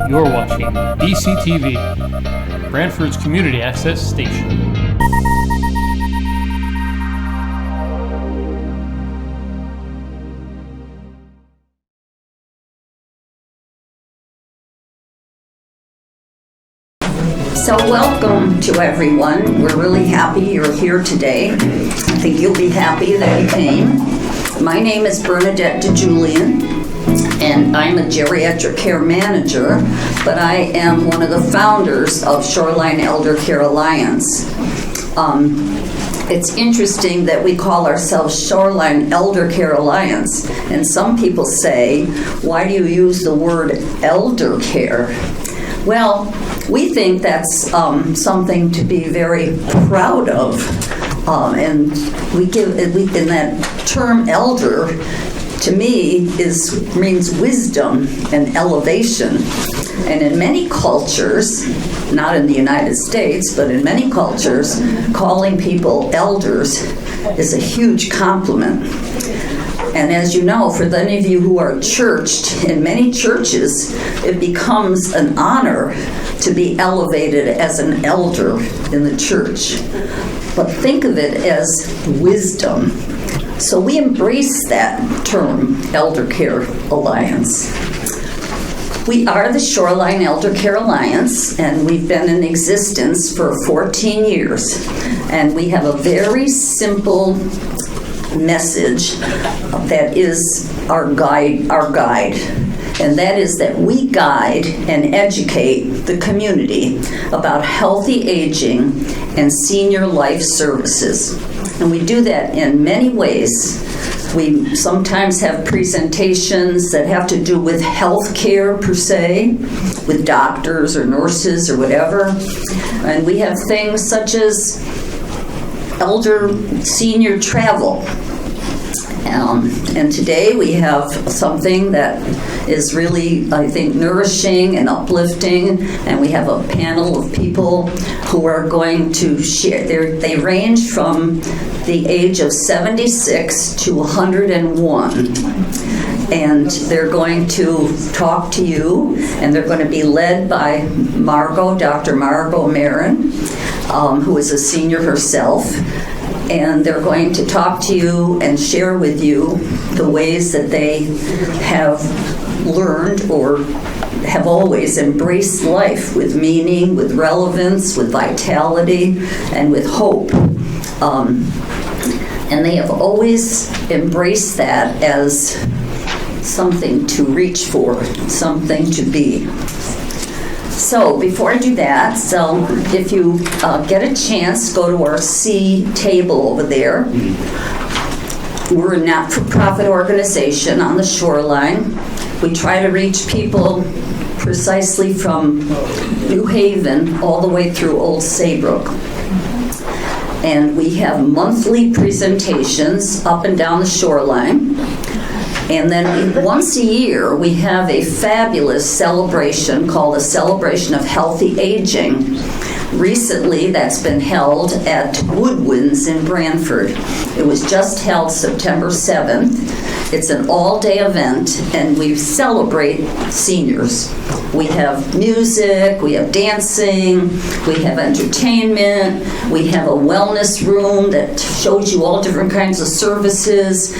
You're watching BCTV, Brantford's community access station. So welcome to everyone. We're really happy you're here today. I think you'll be happy that you came. My name is Bernadette DeJulian, and I'm a geriatric care manager, but I am one of the founders of Shoreline Eldercare Alliance. It's interesting that we call ourselves Shoreline Eldercare Alliance, and some people say, why do you use the word elder care? Well, we think that's something to be very proud of, and we give in that term elder. To me, means wisdom and elevation. And in many cultures, not in the United States, but in many cultures, calling people elders is a huge compliment. And as you know, for any of you who are churched, in many churches, it becomes an honor to be elevated as an elder in the church. But think of it as wisdom. So we embrace that term, Eldercare Alliance. We are the Shoreline Eldercare Alliance, and we've been in existence for 14 years. And we have a very simple message that is our guide. And that is that we guide and educate the community about healthy aging and senior life services. And we do that in many ways. We sometimes have presentations that have to do with health care per se, with doctors or nurses or whatever. And we have things such as senior travel. And today we have something that is really, I think, nourishing and uplifting, and we have a panel of people who are going to share. They range from the age of 76 to 101. And they're going to talk to you, and they're going to be led by Dr. Margot Marin, who is a senior herself. And they're going to talk to you and share with you the ways that they have learned or have always embraced life with meaning, with relevance, with vitality, and with hope. And they have always embraced that as something to reach for, something to be. So before I do that, if you get a chance, go to our C table over there. We're a not-for-profit organization on the shoreline. We try to reach people precisely from New Haven all the way through Old Saybrook. And we have monthly presentations up and down the shoreline. And then once a year, we have a fabulous celebration called the Celebration of Healthy Aging. Recently, that's been held at Woodwinds in Brantford. It was just held September 7th. It's an all-day event, and we celebrate seniors. We have music, we have dancing, we have entertainment, we have a wellness room that shows you all different kinds of services,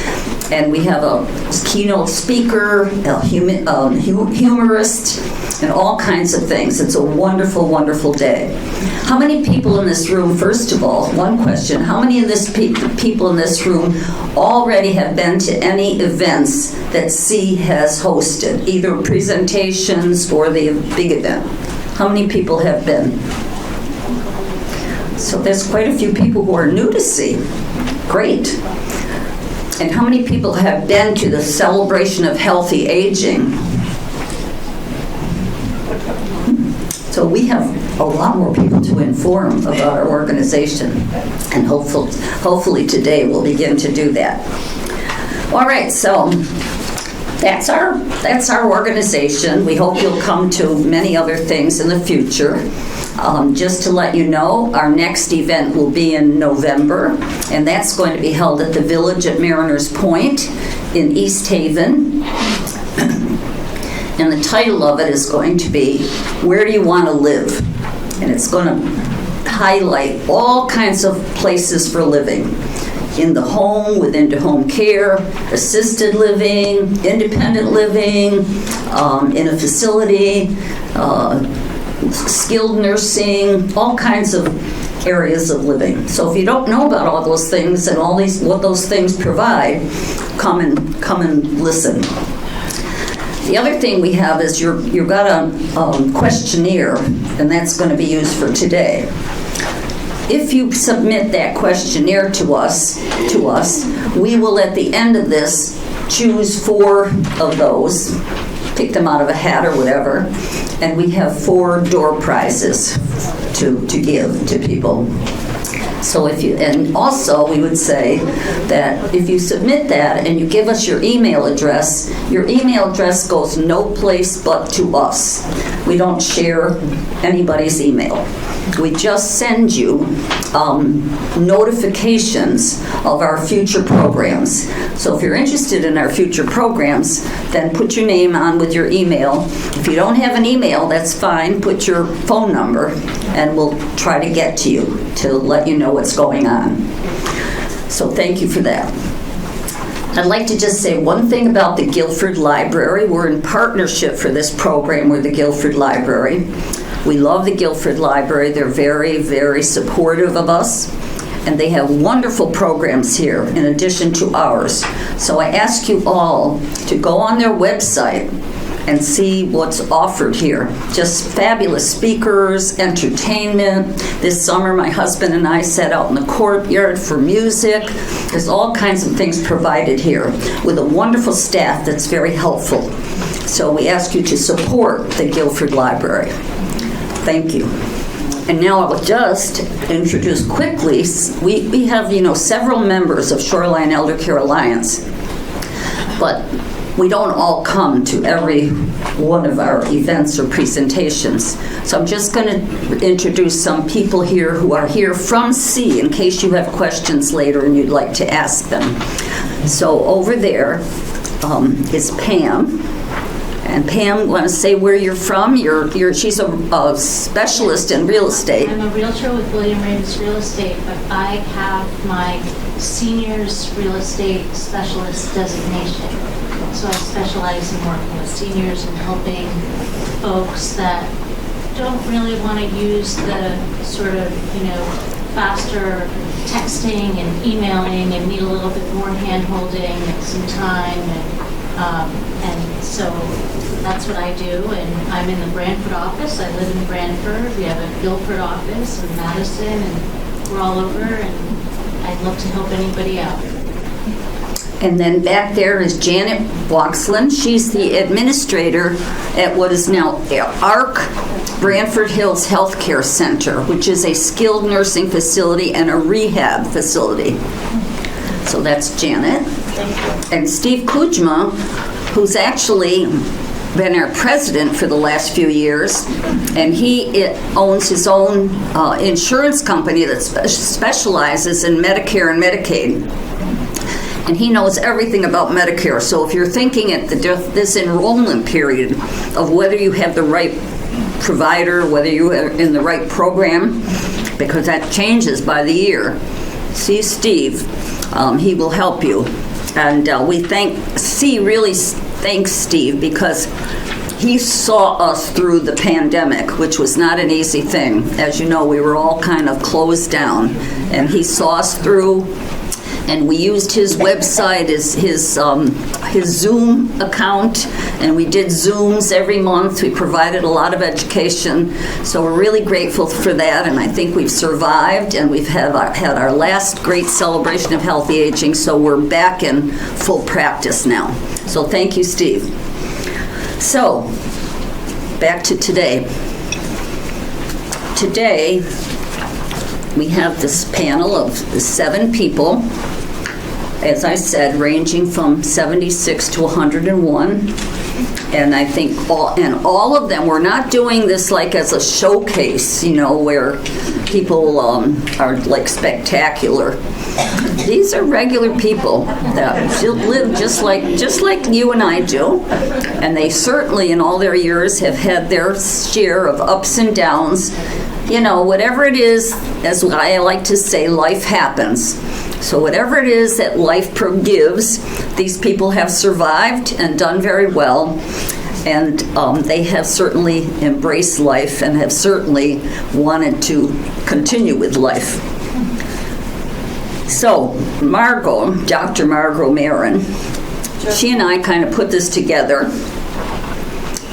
and we have a keynote speaker, a humorist, and all kinds of things. It's a wonderful, wonderful day. How many people in this room, first of all, one question, how many of this people in this room already have been to any events that C has hosted, either presentations or the big event? How many people have been? So there's quite a few people who are new to C. Great. And how many people have been to the Celebration of Healthy Aging? So we have a lot more people to inform about our organization, and hopefully today we'll begin to do that. All right, so that's our organization. We hope you'll come to many other things in the future. Just to let you know, our next event will be in November, and that's going to be held at the Village at Mariners Point in East Haven. And the title of it is going to be, Where Do You Want to Live? And it's going to highlight all kinds of places for living. In the home, within the home care, assisted living, independent living, in a facility, skilled nursing, all kinds of areas of living. So if you don't know about all those things and all these what those things provide, come and listen. The other thing we have is you've got a questionnaire, and that's going to be used for today. If you submit that questionnaire to us, we will at the end of this choose 4 of those, pick them out of a hat or whatever, and we have 4 door prizes to give to people. So and also we would say that if you submit that and you give us your email address goes no place but to us. We don't share anybody's email. We just send you notifications of our future programs. So if you're interested in our future programs, then put your name on with your email. If you don't have an email, that's fine. Put your phone number, and we'll try to get to you to let you know what's going on. So thank you for that. I'd like to just say one thing about the Guilford Library. We're in partnership for this program with the Guilford Library. We love the Guilford Library. They're very, very supportive of us, and they have wonderful programs here in addition to ours. So I ask you all to go on their website and see what's offered here. Just fabulous speakers, entertainment. This summer, my husband and I sat out in the courtyard for music. There's all kinds of things provided here with a wonderful staff that's very helpful. So we ask you to support the Guilford Library. Thank you. And now I will just introduce quickly, we have, several members of Shoreline Eldercare Alliance, but we don't all come to every one of our events or presentations. So I'm just going to introduce some people here who are here from C in case you have questions later and you'd like to ask them. So over there is Pam. And Pam, want to say where you're from? She's a specialist in real estate. I'm a realtor with William Raines Real Estate, but I have my seniors real estate specialist designation. So I specialize in working with seniors and helping folks that don't really want to use the sort of, faster texting and emailing and need a little bit more hand-holding and some time. And so that's what I do, and I'm in the Brantford office. I live in Brantford. We have a Guilford office in Madison, and we're all over, and I'd love to help anybody out. And then back there is Janet Boxland. She's the administrator at what is now ARC Brantford Hills Healthcare Center, which is a skilled nursing facility and a rehab facility. So that's Janet. And Steve Kujma, who's actually been our president for the last few years, and he owns his own insurance company that specializes in Medicare and Medicaid. And he knows everything about Medicare. So if you're thinking at this enrollment period of whether you have the right provider, whether you are in the right program, because that changes by the year, see Steve. He will help you. And we really thank Steve because he saw us through the pandemic, which was not an easy thing. As you know, we were all kind of closed down, and he saw us through, and we used his website as his Zoom account, and we did Zooms every month. We provided a lot of education, so we're really grateful for that, and I think we've survived, and we've had our last great celebration of healthy aging, so we're back in full practice now. So thank you, Steve. So, back to today. Today, we have this panel of 7 people, as I said, ranging from 76 to 101. And I think all of them, we're not doing this like as a showcase, where people are like spectacular. These are regular people that live just like you and I do. And they certainly in all their years have had their share of ups and downs. Whatever it is, as I like to say, life happens. So whatever it is that life gives, these people have survived and done very well. And they have certainly embraced life and have certainly wanted to continue with life. So Dr. Margot Marin, she and I kind of put this together.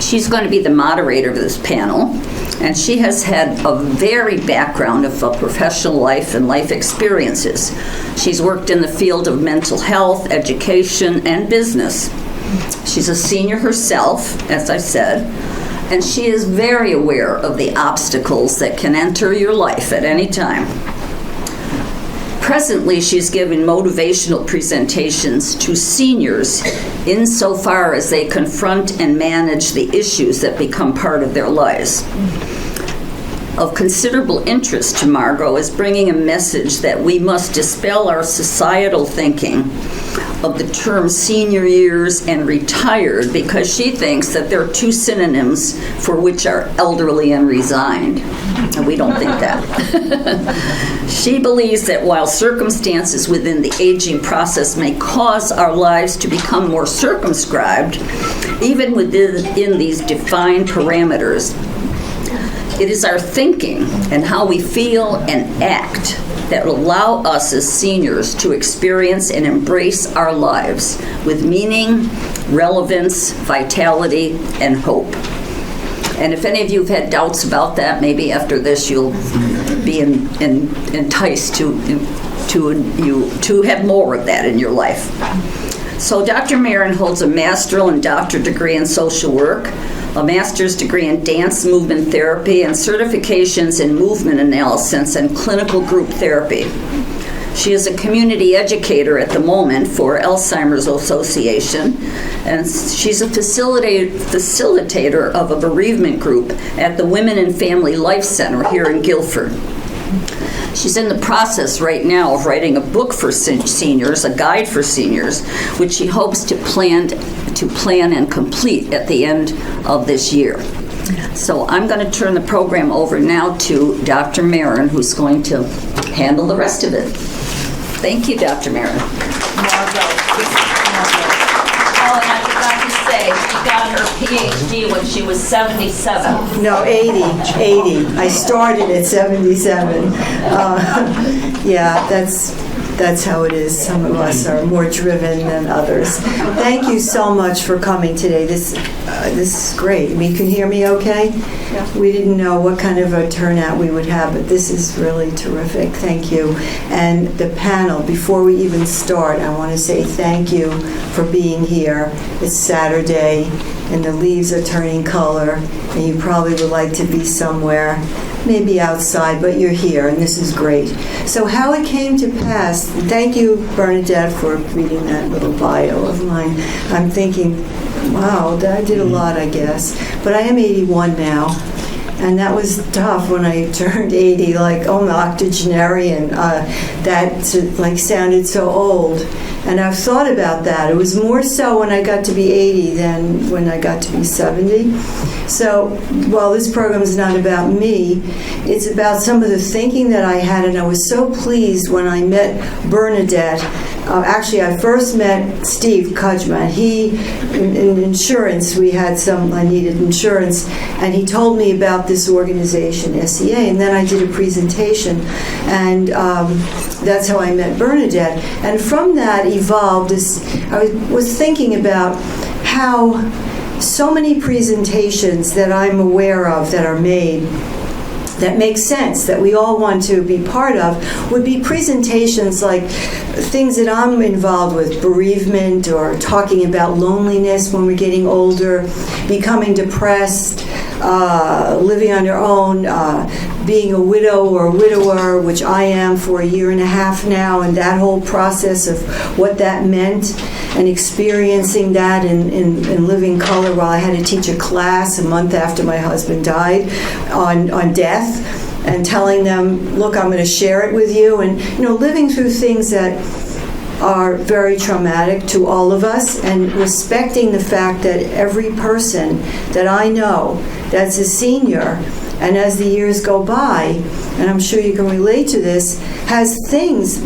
She's going to be the moderator of this panel. And she has had a varied background of professional life and life experiences. She's worked in the field of mental health, education, and business. She's a senior herself, as I said, and she is very aware of the obstacles that can enter your life at any time. Presently, she's giving motivational presentations to seniors insofar as they confront and manage the issues that become part of their lives. Of considerable interest to Margot is bringing a message that we must dispel our societal thinking of the term senior years and retired, because she thinks that there are two synonyms for which are elderly and resigned. And we don't think that. She believes that while circumstances within the aging process may cause our lives to become more circumscribed, even within these defined parameters, it is our thinking and how we feel and act that will allow us as seniors to experience and embrace our lives with meaning, relevance, vitality, and hope. And if any of you have had doubts about that, maybe after this you'll be enticed to have more of that in your life. So Dr. Marin holds a master's and doctorate degree in social work, a master's degree in dance movement therapy, and certifications in movement analysis and clinical group therapy. She is a community educator at the moment for Alzheimer's Association, and she's a facilitator of a bereavement group at the Women and Family Life Center here in Guilford. She's in the process right now of writing a book for seniors, a guide for seniors, which she hopes to plan and complete at the end of this year. So I'm going to turn the program over now to Dr. Marin, who's going to handle the rest of it. Thank you, Dr. Marin. Oh, and I forgot to say, she got her PhD when she was 77. No, 80. I started at 77. Yeah, that's how it is. Some of us are more driven than others. Thank you so much for coming today. This is great. I mean, you can hear me okay? Yeah. We didn't know what kind of a turnout we would have, but this is really terrific. Thank you. And the panel, before we even start, I want to say thank you for being here. It's Saturday, and the leaves are turning color, and you probably would like to be somewhere, maybe outside, but you're here, and this is great. So how it came to pass, thank you, Bernadette, for reading that little bio of mine. I'm thinking, wow, I did a lot, I guess. But I am 81 now, and that was tough when I turned 80, like, oh, my octogenarian. That sounded so old. And I've thought about that. It was more so when I got to be 80 than when I got to be 70. So while this program is not about me, it's about some of the thinking that I had, and I was so pleased when I met Bernadette. Actually, I first met Steve Kudjman. He, in insurance, I needed insurance, and he told me about this organization, SEA, and then I did a presentation, and that's how I met Bernadette. And from that evolved this, I was thinking about how so many presentations that I'm aware of that are made that make sense, that we all want to be part of, would be presentations like things that I'm involved with, bereavement, or talking about loneliness when we're getting older, becoming depressed, living on their own, being a widow or a widower, which I am for a year and a half now, and that whole process of what that meant, and experiencing that in living color while I had to teach a class a month after my husband died on death, and telling them, look, I'm going to share it with you, and living through things that are very traumatic to all of us, and respecting the fact that every person that I know that's a senior, and as the years go by, and I'm sure you can relate to this, has things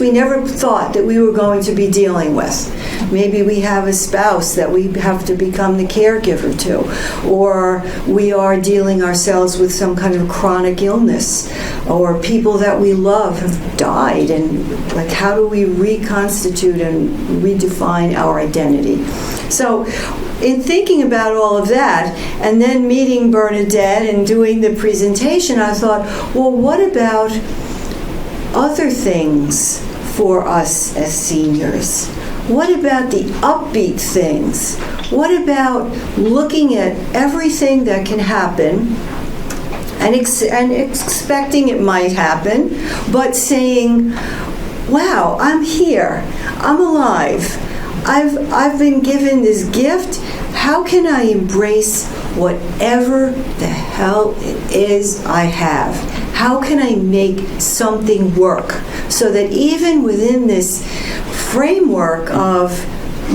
we never thought that we were going to be dealing with. Maybe we have a spouse that we have to become the caregiver to, or we are dealing ourselves with some kind of chronic illness, or people that we love have died, and like, how do we reconstitute and redefine our identity? So in thinking about all of that, and then meeting Bernadette and doing the presentation, I thought, well, what about other things for us as seniors? What about the upbeat things? What about looking at everything that can happen and expecting it might happen, but saying, wow, I'm here, I'm alive, I've been given this gift. How can I embrace whatever the hell it is I have? How can I make something work so that even within this framework of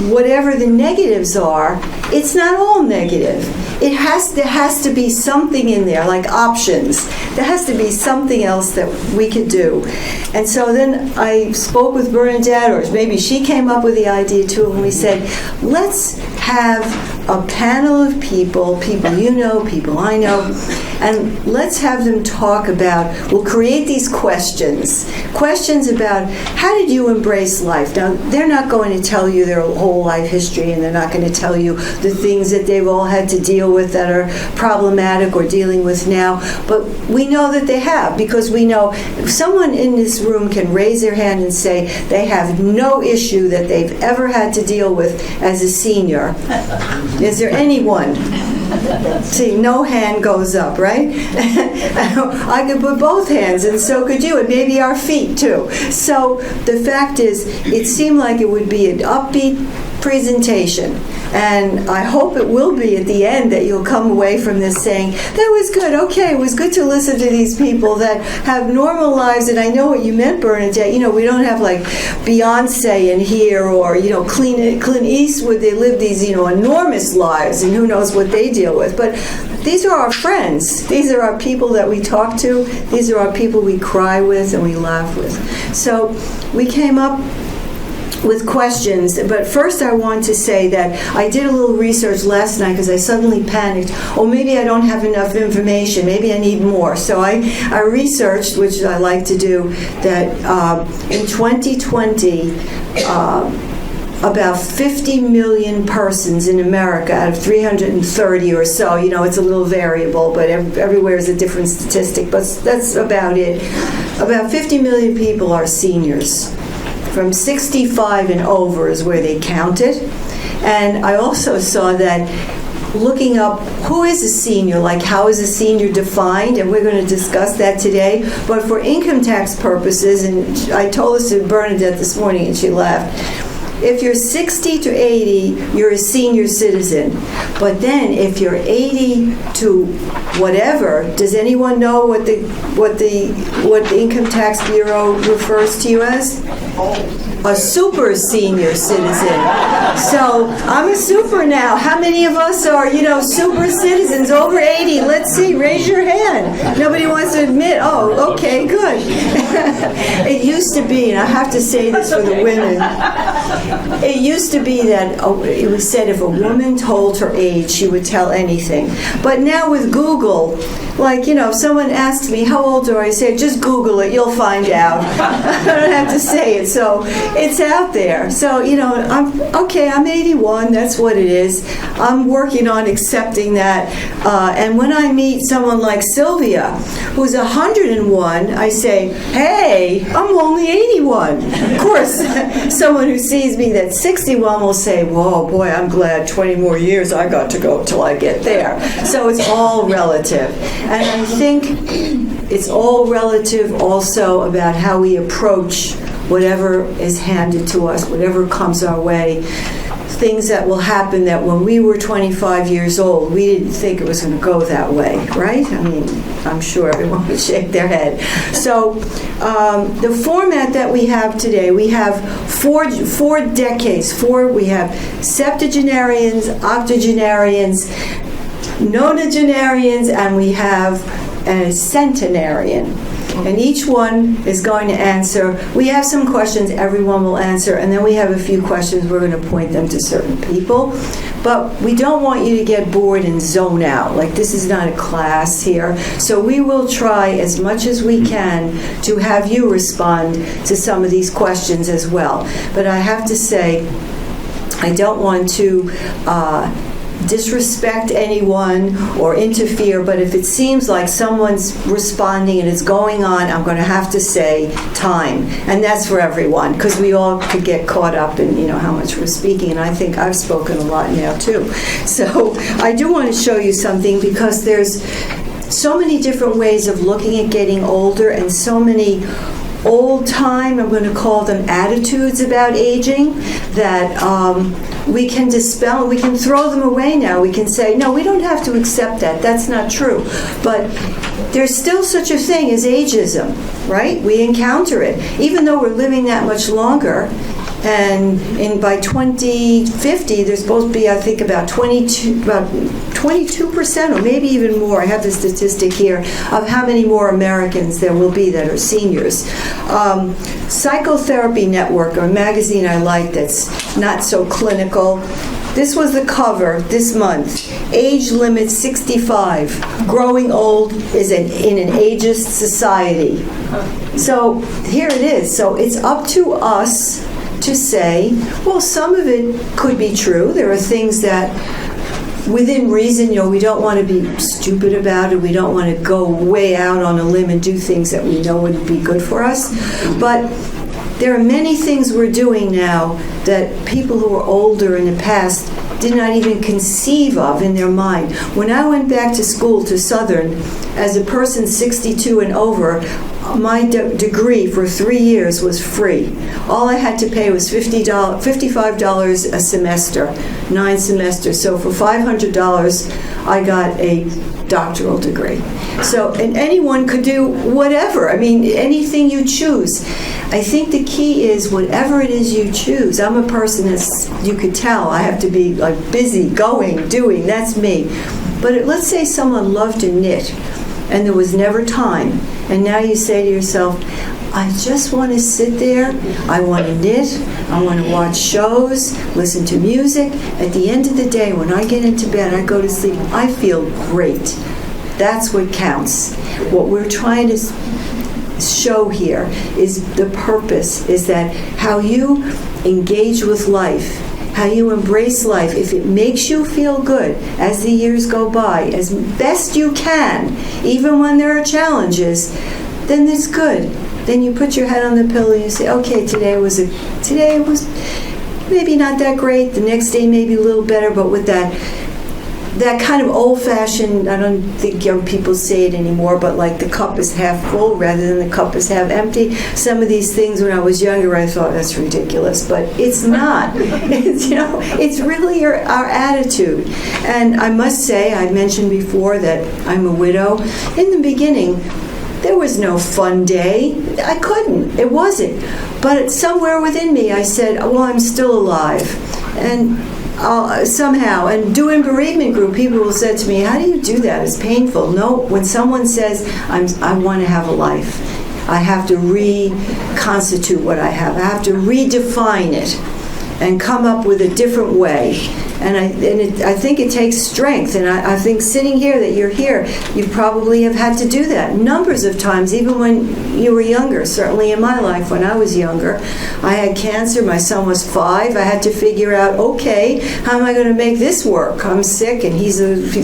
whatever the negatives are, it's not all negative. There has to be something in there, like options. There has to be something else that we could do. And so then I spoke with Bernadette, or maybe she came up with the idea too, and we said, let's have a panel of people you know, people I know, and let's have them talk about, we'll create these questions about how did you embrace life? Now, they're not going to tell you their whole life history, and they're not going to tell you the things that they've all had to deal with that are problematic or dealing with now, but we know that they have, because we know if someone in this room can raise their hand and say they have no issue that they've ever had to deal with as a senior. Is there anyone? See, no hand goes up, right? I could put both hands, and so could you, and maybe our feet too. So the fact is, it seemed like it would be an upbeat presentation, and I hope it will be at the end that you'll come away from this saying, that was good, okay, it was good to listen to these people that have normal lives. And I know what you meant, Bernadette, we don't have like Beyonce in here, or Clint Eastwood. They live these enormous lives, and who knows what they deal with. But these are our friends, these are our people that we talk to, these are our people we cry with and we laugh with. So we came up with questions, but first I want to say that I did a little research last night because I suddenly panicked. Oh, maybe I don't have enough information, maybe I need more. So I researched, which I like to do, that in 2020 about 50 million persons in America out of 330 or so, it's a little variable, but everywhere is a different statistic, but that's about it. About 50 million people are seniors. From 65 and over is where they count it. And I also saw that looking up who is a senior, like how is a senior defined, and we're going to discuss that today. But for income tax purposes, and I told this to Bernadette this morning and she laughed, if you're 60 to 80, you're a senior citizen. But then if you're 80 to whatever, does anyone know what the Income Tax Bureau refers to you as? A super senior citizen. So I'm a super now. How many of us are, super citizens over 80? Let's see, raise your hand. Nobody wants to admit. Oh, okay, good. It used to be, and I have to say this for the women, it used to be that it was said if a woman told her age, she would tell anything. But now with Google, like, if someone asks me, how old are I? I say, just Google it, you'll find out. I don't have to say it. So, it's out there. So, I'm 81, that's what it is. I'm working on accepting that. And when I meet someone like Sylvia, who's 101, I say, hey, I'm only 81. Of course, someone who sees me that's 61 will say, whoa, boy, I'm glad 20 more years I got to go till I get there. So it's all relative. And I think it's all relative also about how we approach whatever is handed to us, whatever comes our way. Things that will happen that when we were 25 years old, we didn't think it was going to go that way, right? I mean, I'm sure everyone would shake their head. So the format that we have today, we have four decades. We have septuagenarians, octogenarians, nonagenarians, and we have a centenarian. And each one is going to answer. We have some questions everyone will answer, and then we have a few questions we're going to point them to certain people. But we don't want you to get bored and zone out. Like, this is not a class here. So we will try as much as we can to have you respond to some of these questions as well. But I have to say, I don't want to disrespect anyone or interfere, but if it seems like someone's responding and it's going on, I'm going to have to say time. And that's for everyone, because we all could get caught up in, how much we're speaking, and I think I've spoken a lot now too. So I do want to show you something, because there's so many different ways of looking at getting older, and so many old time, I'm going to call them, attitudes about aging that we can dispel. We can throw them away now. We can say, no, we don't have to accept that. That's not true. But there's still such a thing as ageism, right? We encounter it. Even though we're living that much longer, and by 2050, there's supposed to be, I think, about 22%, or maybe even more. I have the statistic here of how many more Americans there will be that are seniors. Psychotherapy Network, a magazine I like that's not so clinical. This was the cover this month. Age limit 65. Growing old is in an ageist society. So here it is. So it's up to us to say, well, some of it could be true. There are things that, within reason, we don't want to be stupid about it. We don't want to go way out on a limb and do things that we know wouldn't be good for us. But there are many things we're doing now that people who were older in the past did not even conceive of in their mind. When I went back to school to Southern, as a person 62 and over, my degree for 3 years was free. All I had to pay was $55 a semester, 9 semesters. So for $500, I got a doctoral degree. So, and anyone could do whatever. I mean, anything you choose. I think the key is whatever it is you choose. I'm a person that's, you could tell, I have to be like busy, going, doing, that's me. But let's say someone loved to knit and there was never time. And now you say to yourself, I just want to sit there, I want to knit, I want to watch shows, listen to music. At the end of the day, when I get into bed, I go to sleep, I feel great. That's what counts. What we're trying to show here is the purpose, is that how you engage with life, how you embrace life, if it makes you feel good as the years go by, as best you can, even when there are challenges, then it's good. Then you put your head on the pillow and you say, okay, today was maybe not that great, the next day maybe a little better, but with that kind of old-fashioned, I don't think young people say it anymore, but like the cup is half full rather than the cup is half empty. Some of these things when I was younger, I thought that's ridiculous, but it's not. It's really our attitude. And I must say, I mentioned before that I'm a widow. In the beginning, there was no fun day. I couldn't. It wasn't. But somewhere within me, I said, well, I'm still alive. And somehow, and doing bereavement group, people will say to me, how do you do that? It's painful. No, when someone says, I want to have a life, I have to reconstitute what I have. I have to redefine it. and come up with a different way. And I think it takes strength, and I think sitting here, that you're here, you probably have had to do that numbers of times, even when you were younger. Certainly in my life, when I was younger, I had cancer, my son was 5, I had to figure out, okay, how am I going to make this work? I'm sick, and he's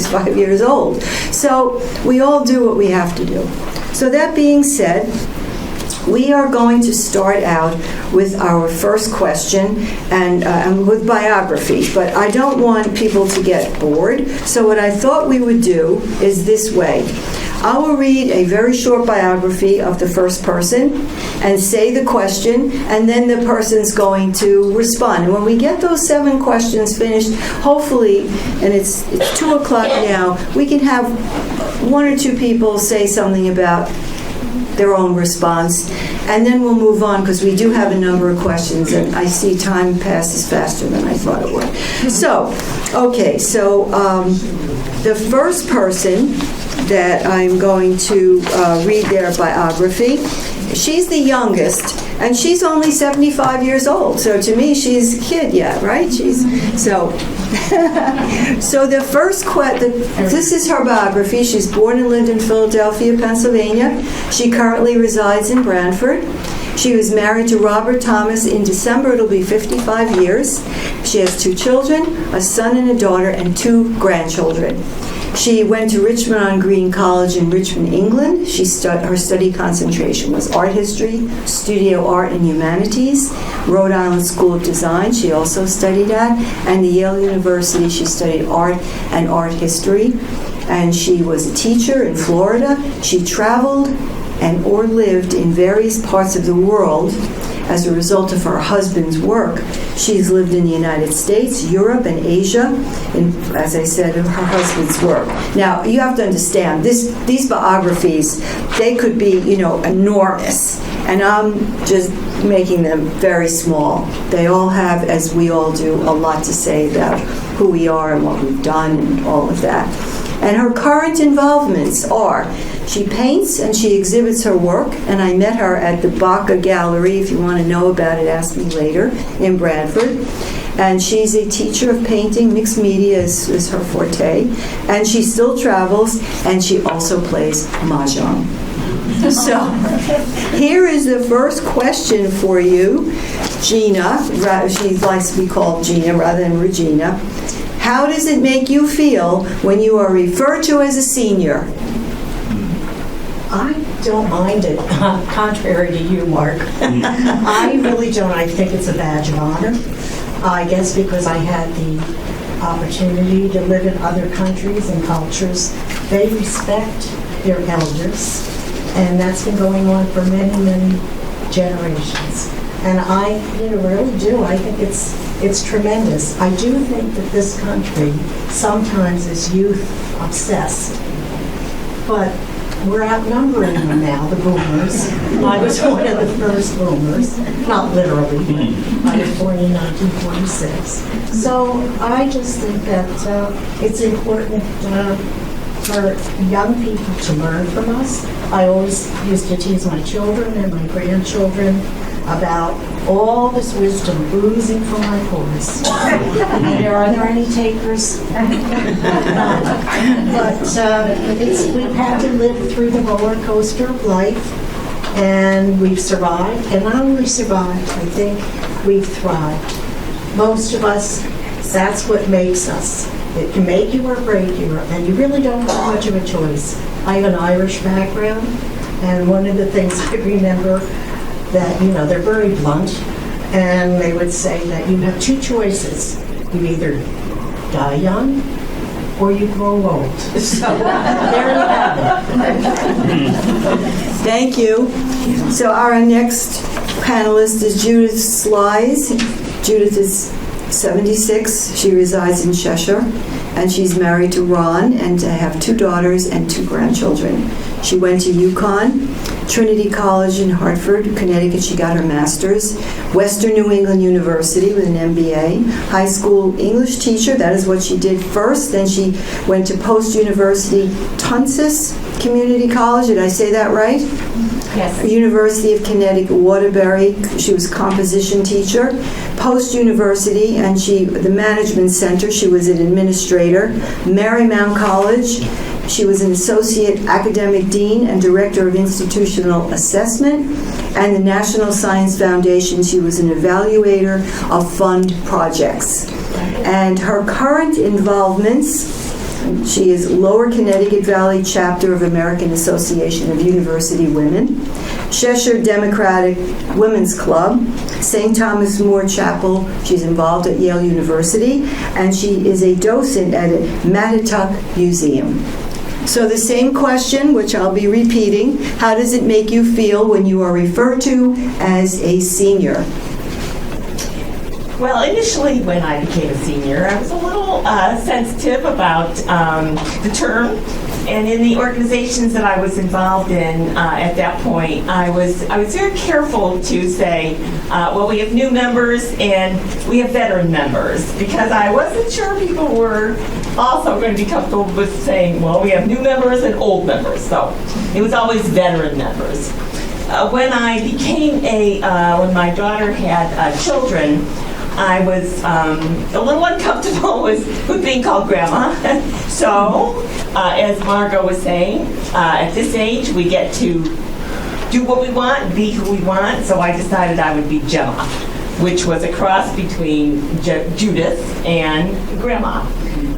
5 years old. So we all do what we have to do. So that being said, we are going to start out with our first question and with biography, but I don't want people to get bored. So what I thought we would do is this way. I will read a very short biography of the first person and say the question, and then the person's going to respond. And when we get those 7 questions finished, hopefully, and it's 2 o'clock now, we can have 1 or 2 people say something about their own response, and then we'll move on, because we do have a number of questions, and I see time passes faster than I thought it would. So, okay, so the first person that I'm going to read their biography, she's the youngest, and she's only 75 years old, so to me, she's a kid yet, right? So the first this is her biography. She's born and lived in Philadelphia, Pennsylvania. She currently resides in Branford. She was married to Robert Thomas. In December, it'll be 55 years. She has 2 children, a son and a daughter, and 2 grandchildren. She went to Richmond on Green College in Richmond, England. Her study concentration was art history, studio art, and humanities. Rhode Island School of Design she also studied at, and the Yale University she studied art and art history. And she was a teacher in Florida. She traveled or lived in various parts of the world as a result of her husband's work. She's lived in the United States, Europe, and Asia, as I said, her husband's work. Now, you have to understand, these biographies, they could be, enormous, and I'm just making them very small. They all have, as we all do, a lot to say about who we are and what we've done and all of that. And her current involvements are, she paints and she exhibits her work, and I met her at the Baca Gallery. If you want to know about it, ask me later, in Bradford. And she's a teacher of painting. Mixed media is her forte. And she still travels, and she also plays mahjong. So here is the first question for you, Gina. She likes to be called Gina rather than Regina. How does it make you feel when you are referred to as a senior? I don't mind it, contrary to you, Mark. I really don't. I think it's a badge of honor. I guess because I had the opportunity to live in other countries and cultures. They respect their elders, and that's been going on for many, many generations. And I really do. I think it's tremendous. I do think that this country sometimes is youth obsessed, but we're outnumbering them now, the boomers. I was one of the first boomers, not literally, but I was born in 1946. So I just think that it's important for young people to learn from us. I always used to tease my children and my grandchildren about all this wisdom oozing from my pores. Are there any takers? But we've had to live through the roller coaster of life, and we've survived. And not only survived, I think we've thrived. Most of us, that's what makes us. It can make you or break you, and you really don't have much of a choice. I have an Irish background, and one of the things I remember that, they're very blunt, and they would say that you have 2 choices. You either die young or you grow old. So there you have it. Thank you. So our next panelist is Judith Slies. Judith is 76. She resides in Cheshire, and she's married to Ron, and they have 2 daughters and 2 grandchildren. She went to UConn, Trinity College in Hartford, Connecticut. She got her master's. Western New England University with an MBA. High school English teacher, that is what she did first. Then she went to post-university Tonsas Community College. Did I say that right? Yes. University of Connecticut, Waterbury. She was composition teacher. Post-university, and the management center, she was an administrator. Marymount College, she was an associate academic dean and director of institutional assessment. And the National Science Foundation, she was an evaluator of fund projects. And her current involvements, she is Lower Connecticut Valley Chapter of American Association of University Women, Cheshire Democratic Women's Club, St. Thomas More Chapel. She's involved at Yale University, and she is a docent at Mattituck Museum. So the same question, which I'll be repeating, how does it make you feel when you are referred to as a senior? Well, initially when I became a senior, I was a little sensitive about the term. And in the organizations that I was involved in at that point, I was very careful to say, well, we have new members and we have veteran members, because I wasn't sure people were also going to be comfortable with saying, well, we have new members and old members. So it was always veteran members. When I became when my daughter had children, I was a little uncomfortable with being called grandma. So, as Margot was saying, at this age we get to do what we want, be who we want. So I decided I would be Gemma, which was a cross between Judith and grandma.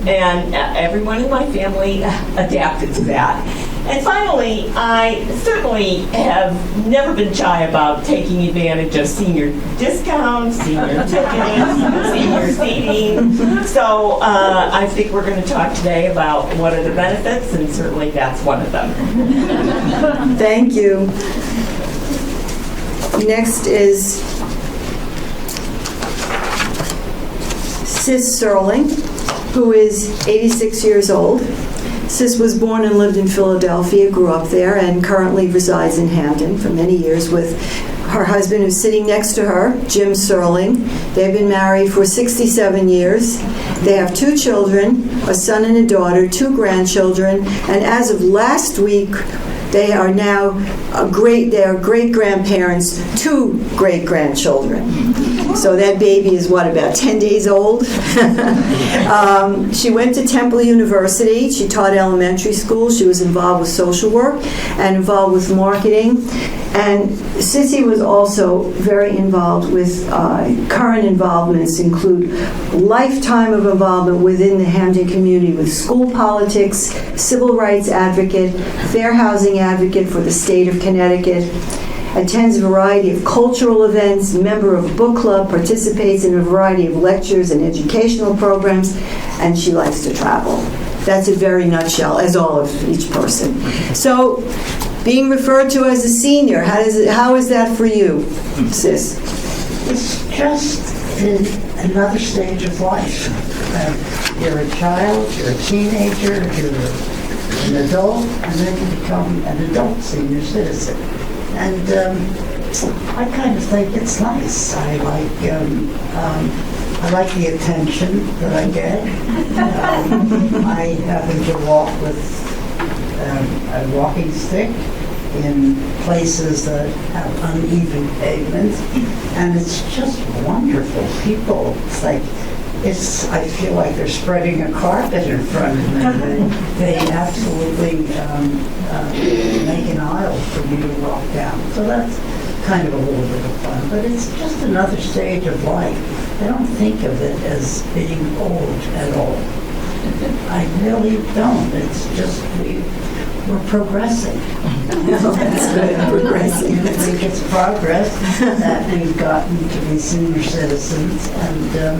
And everyone in my family adapted to that. And finally, I certainly have never been shy about taking advantage of senior discounts, senior tickets, senior seating. So I think we're going to talk today about what are the benefits, and certainly that's one of them. Thank you. Next is Sis Serling, who is 86 years old. Sis was born and lived in Philadelphia, grew up there, and currently resides in Hampton for many years with her husband, who's sitting next to her, Jim Serling. They've been married for 67 years. They have 2 children, a son and a daughter, 2 grandchildren, and as of last week, they are now great-grandparents, 2 great-grandchildren. So that baby is, about 10 days old? She went to Temple University. She taught elementary school. She was involved with social work and involved with marketing. And Sissy was also very involved with current involvements include lifetime of involvement within the Hampton community with school politics, civil rights advocate, fair housing advocate for the state of Connecticut, attends a variety of cultural events, member of a book club, participates in a variety of lectures and educational programs, and she likes to travel. That's a very nutshell, as all of each person. So, being referred to as a senior, how is that for you, Sis? It's just another stage of life. You're a child, you're a teenager, you're an adult, and then you become an adult senior citizen. And I kind of think it's nice. I like the attention that I get. I happen to walk with a walking stick in places that have uneven pavements, and it's just wonderful. People, I feel like they're spreading a carpet in front of me. They absolutely make an aisle for me to walk down. So that's kind of a little bit of fun, but it's just another stage of life. I don't think of it as being old at all. I really don't. It's just we're progressing. That's good, progressing. I think it's progress that we've gotten to be senior citizens, and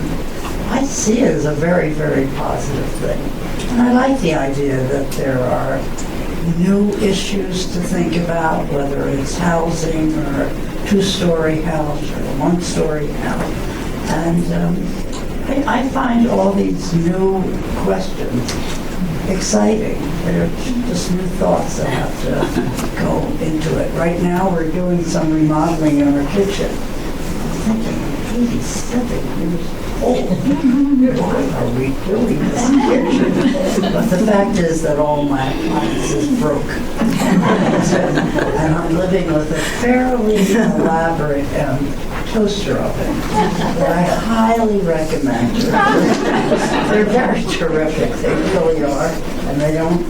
I see it as a very, very positive thing. And I like the idea that there are new issues to think about, whether it's housing or a 2-story house or a 1-story house. And I find all these new questions exciting. They're just new thoughts that have to go into it. Right now we're doing some remodeling in our kitchen. I'm thinking, 87 years old. Why are we doing this kitchen? But The fact is that all my appliances broke. And I'm living with a fairly elaborate toaster oven that I highly recommend. They're very terrific, they really are, and they don't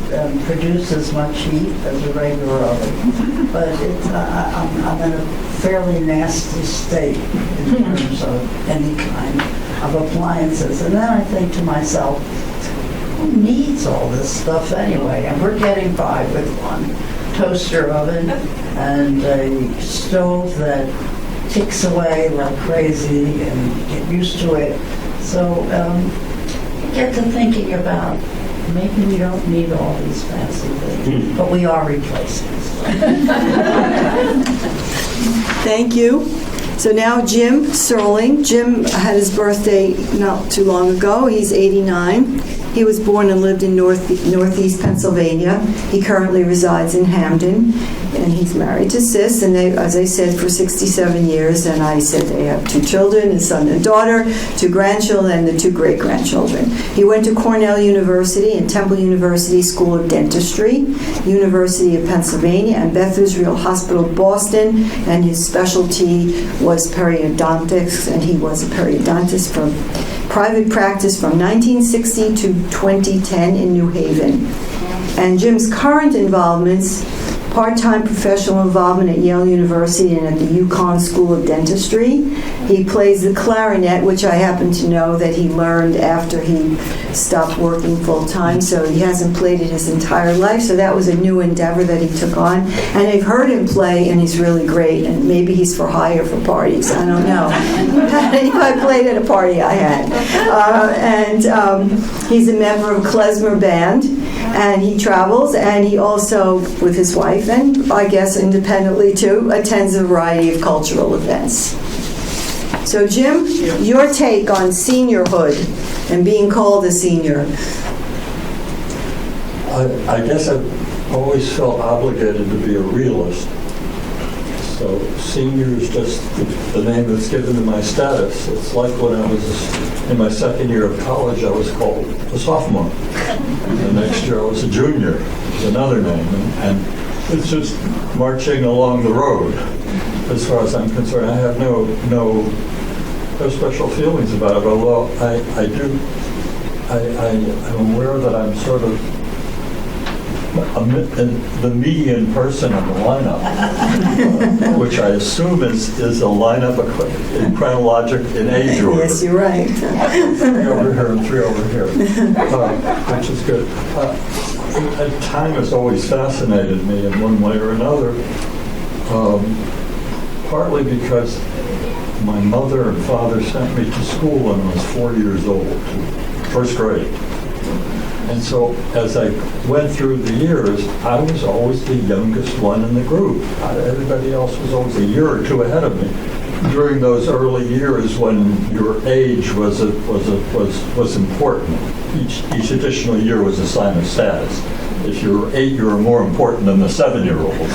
produce as much heat as a regular oven. But I'm in a fairly nasty state in terms of any kind of appliances. And then I think to myself, who needs all this stuff anyway? And we're getting by with one toaster oven and a stove that ticks away like crazy, and you get used to it. So you get to thinking about maybe we don't need all these fancy things, but we are replacing. Thank you. So now Jim Serling. Jim had his birthday not too long ago. He's 89. He was born and lived in Northeast Pennsylvania. He currently resides in Hamden, and he's married to Sis, and they, as I said, for 67 years, and I said they have 2 children, a son and daughter, 2 grandchildren, and the 2 great-grandchildren. He went to Cornell University and Temple University School of Dentistry, University of Pennsylvania, and Beth Israel Hospital, Boston, and his specialty was periodontics, and he was a periodontist from private practice from 1960 to 2010 in New Haven. And Jim's current involvements: part-time professional involvement at Yale University and at the UConn School of Dentistry. He plays the clarinet, which I happen to know that he learned after he stopped working full-time, so he hasn't played it his entire life, so that was a new endeavor that he took on. And I've heard him play, and he's really great, and maybe he's for hire for parties, I don't know. I played at a party I had. He's a member of Klezmer Band, and he travels, and he also, with his wife, and I guess independently too, attends a variety of cultural events. So Jim, your take on seniorhood and being called a senior. I guess I've always felt obligated to be a realist. So senior is just the name that's given to my status. It's like when I was in my second year of college, I was called a sophomore. And the next year I was a junior, is another name. And it's just marching along the road as far as I'm concerned. I have no special feelings about it, although I'm aware that I'm sort of the median person in the lineup, which I assume is a lineup in chronologic in age order. Yes, you're right. 3 over here and 3 over here, which is good. Time has always fascinated me in one way or another, partly because my mother and father sent me to school when I was 4 years old, first grade. And so as I went through the years, I was always the youngest one in the group. Everybody else was always a year or 2 ahead of me. During those early years when your age was important, each additional year was a sign of status. If you were 8, you were more important than the 7-year-old.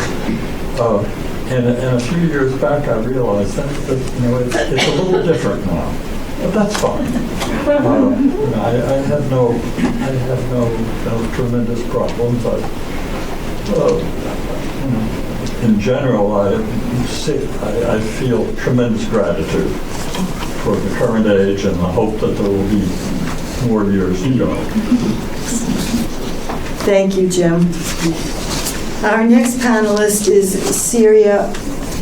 And a few years back, I realized that it's a little different now. But that's fine. I have no tremendous problems. In general, I feel tremendous gratitude for the current age and the hope that there will be more years to go. Thank you, Jim. Our next panelist is Syria.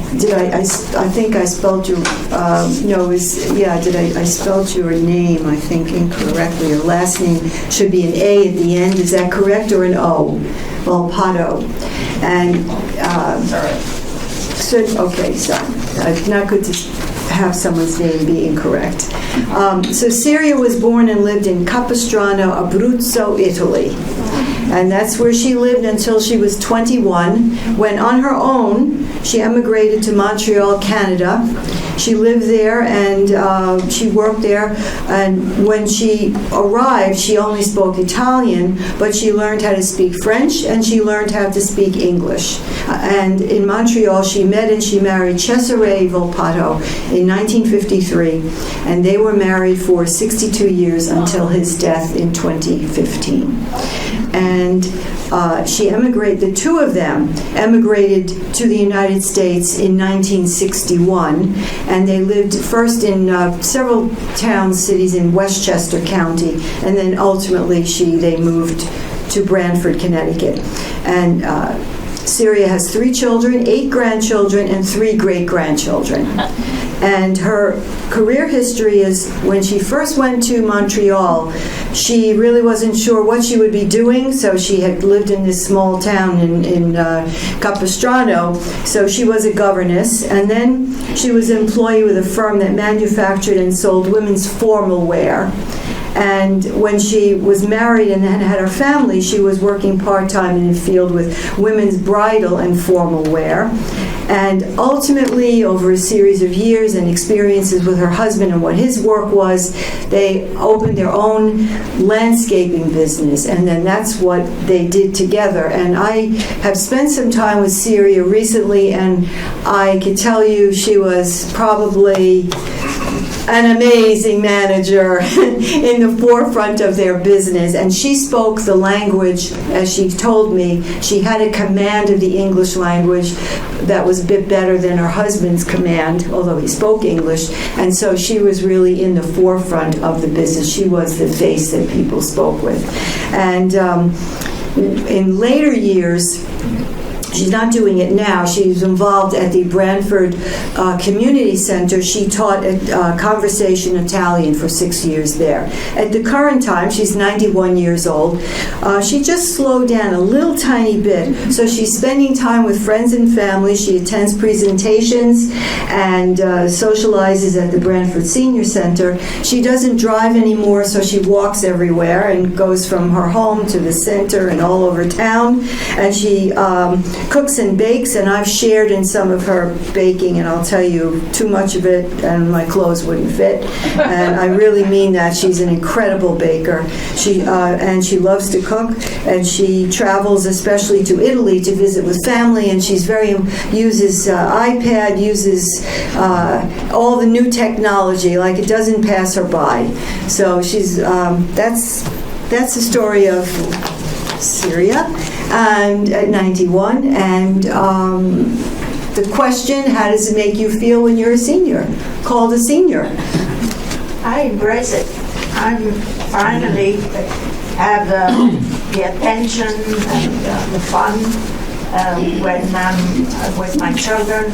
I think I spelled your, I spelled your name, I think, incorrectly. Your last name should be an A at the end. Is that correct, or an O? Volpato. And, it's not good to have someone's name be incorrect. So Syria was born and lived in Capistrano, Abruzzo, Italy. And that's where she lived until she was 21, when on her own, she emigrated to Montreal, Canada. She lived there and she worked there. And when she arrived, she only spoke Italian, but she learned how to speak French and she learned how to speak English. And in Montreal, she met and she married Cesare Volpato in 1953. And they were married for 62 years until his death in 2015. and the two of them emigrated to the United States in 1961, and they lived first in several towns, cities in Westchester County, and then ultimately they moved to Branford, Connecticut. And Syria has 3 children, 8 grandchildren, and 3 great-grandchildren. And her career history is, when she first went to Montreal, she really wasn't sure what she would be doing, so she had lived in this small town in Capistrano, so she was a governess, and then she was an employee with a firm that manufactured and sold women's formal wear. And when she was married and then had her family, she was working part-time in the field with women's bridal and formal wear. And ultimately, over a series of years and experiences with her husband and what his work was, they opened their own landscaping business, and then that's what they did together. And I have spent some time with Syria recently, and I can tell you she was probably an amazing manager in the forefront of their business, and she spoke the language, as she told me. She had a command of the English language that was a bit better than her husband's command, although he spoke English, and so she was really in the forefront of the business. She was the face that people spoke with. And in later years, she's not doing it now. She's involved at the Branford Community Center. She taught conversation Italian for 6 years there. At the current time, she's 91 years old. She just slowed down a little tiny bit. So she's spending time with friends and family. She attends presentations and socializes at the Branford Senior Center. She doesn't drive anymore, so she walks everywhere and goes from her home to the center and all over town. And she cooks and bakes, and I've shared in some of her baking, and I'll tell you, too much of it and my clothes wouldn't fit. And I really mean that. She's an incredible baker. And she loves to cook, and she travels especially to Italy to visit with family, and she's uses iPad, uses all the new technology, like it doesn't pass her by. So she's that's the story of Syria, and at 91, and the question, how does it make you feel when you're a senior, called a senior? I embrace it. I finally have the attention and the fun when I'm with my children.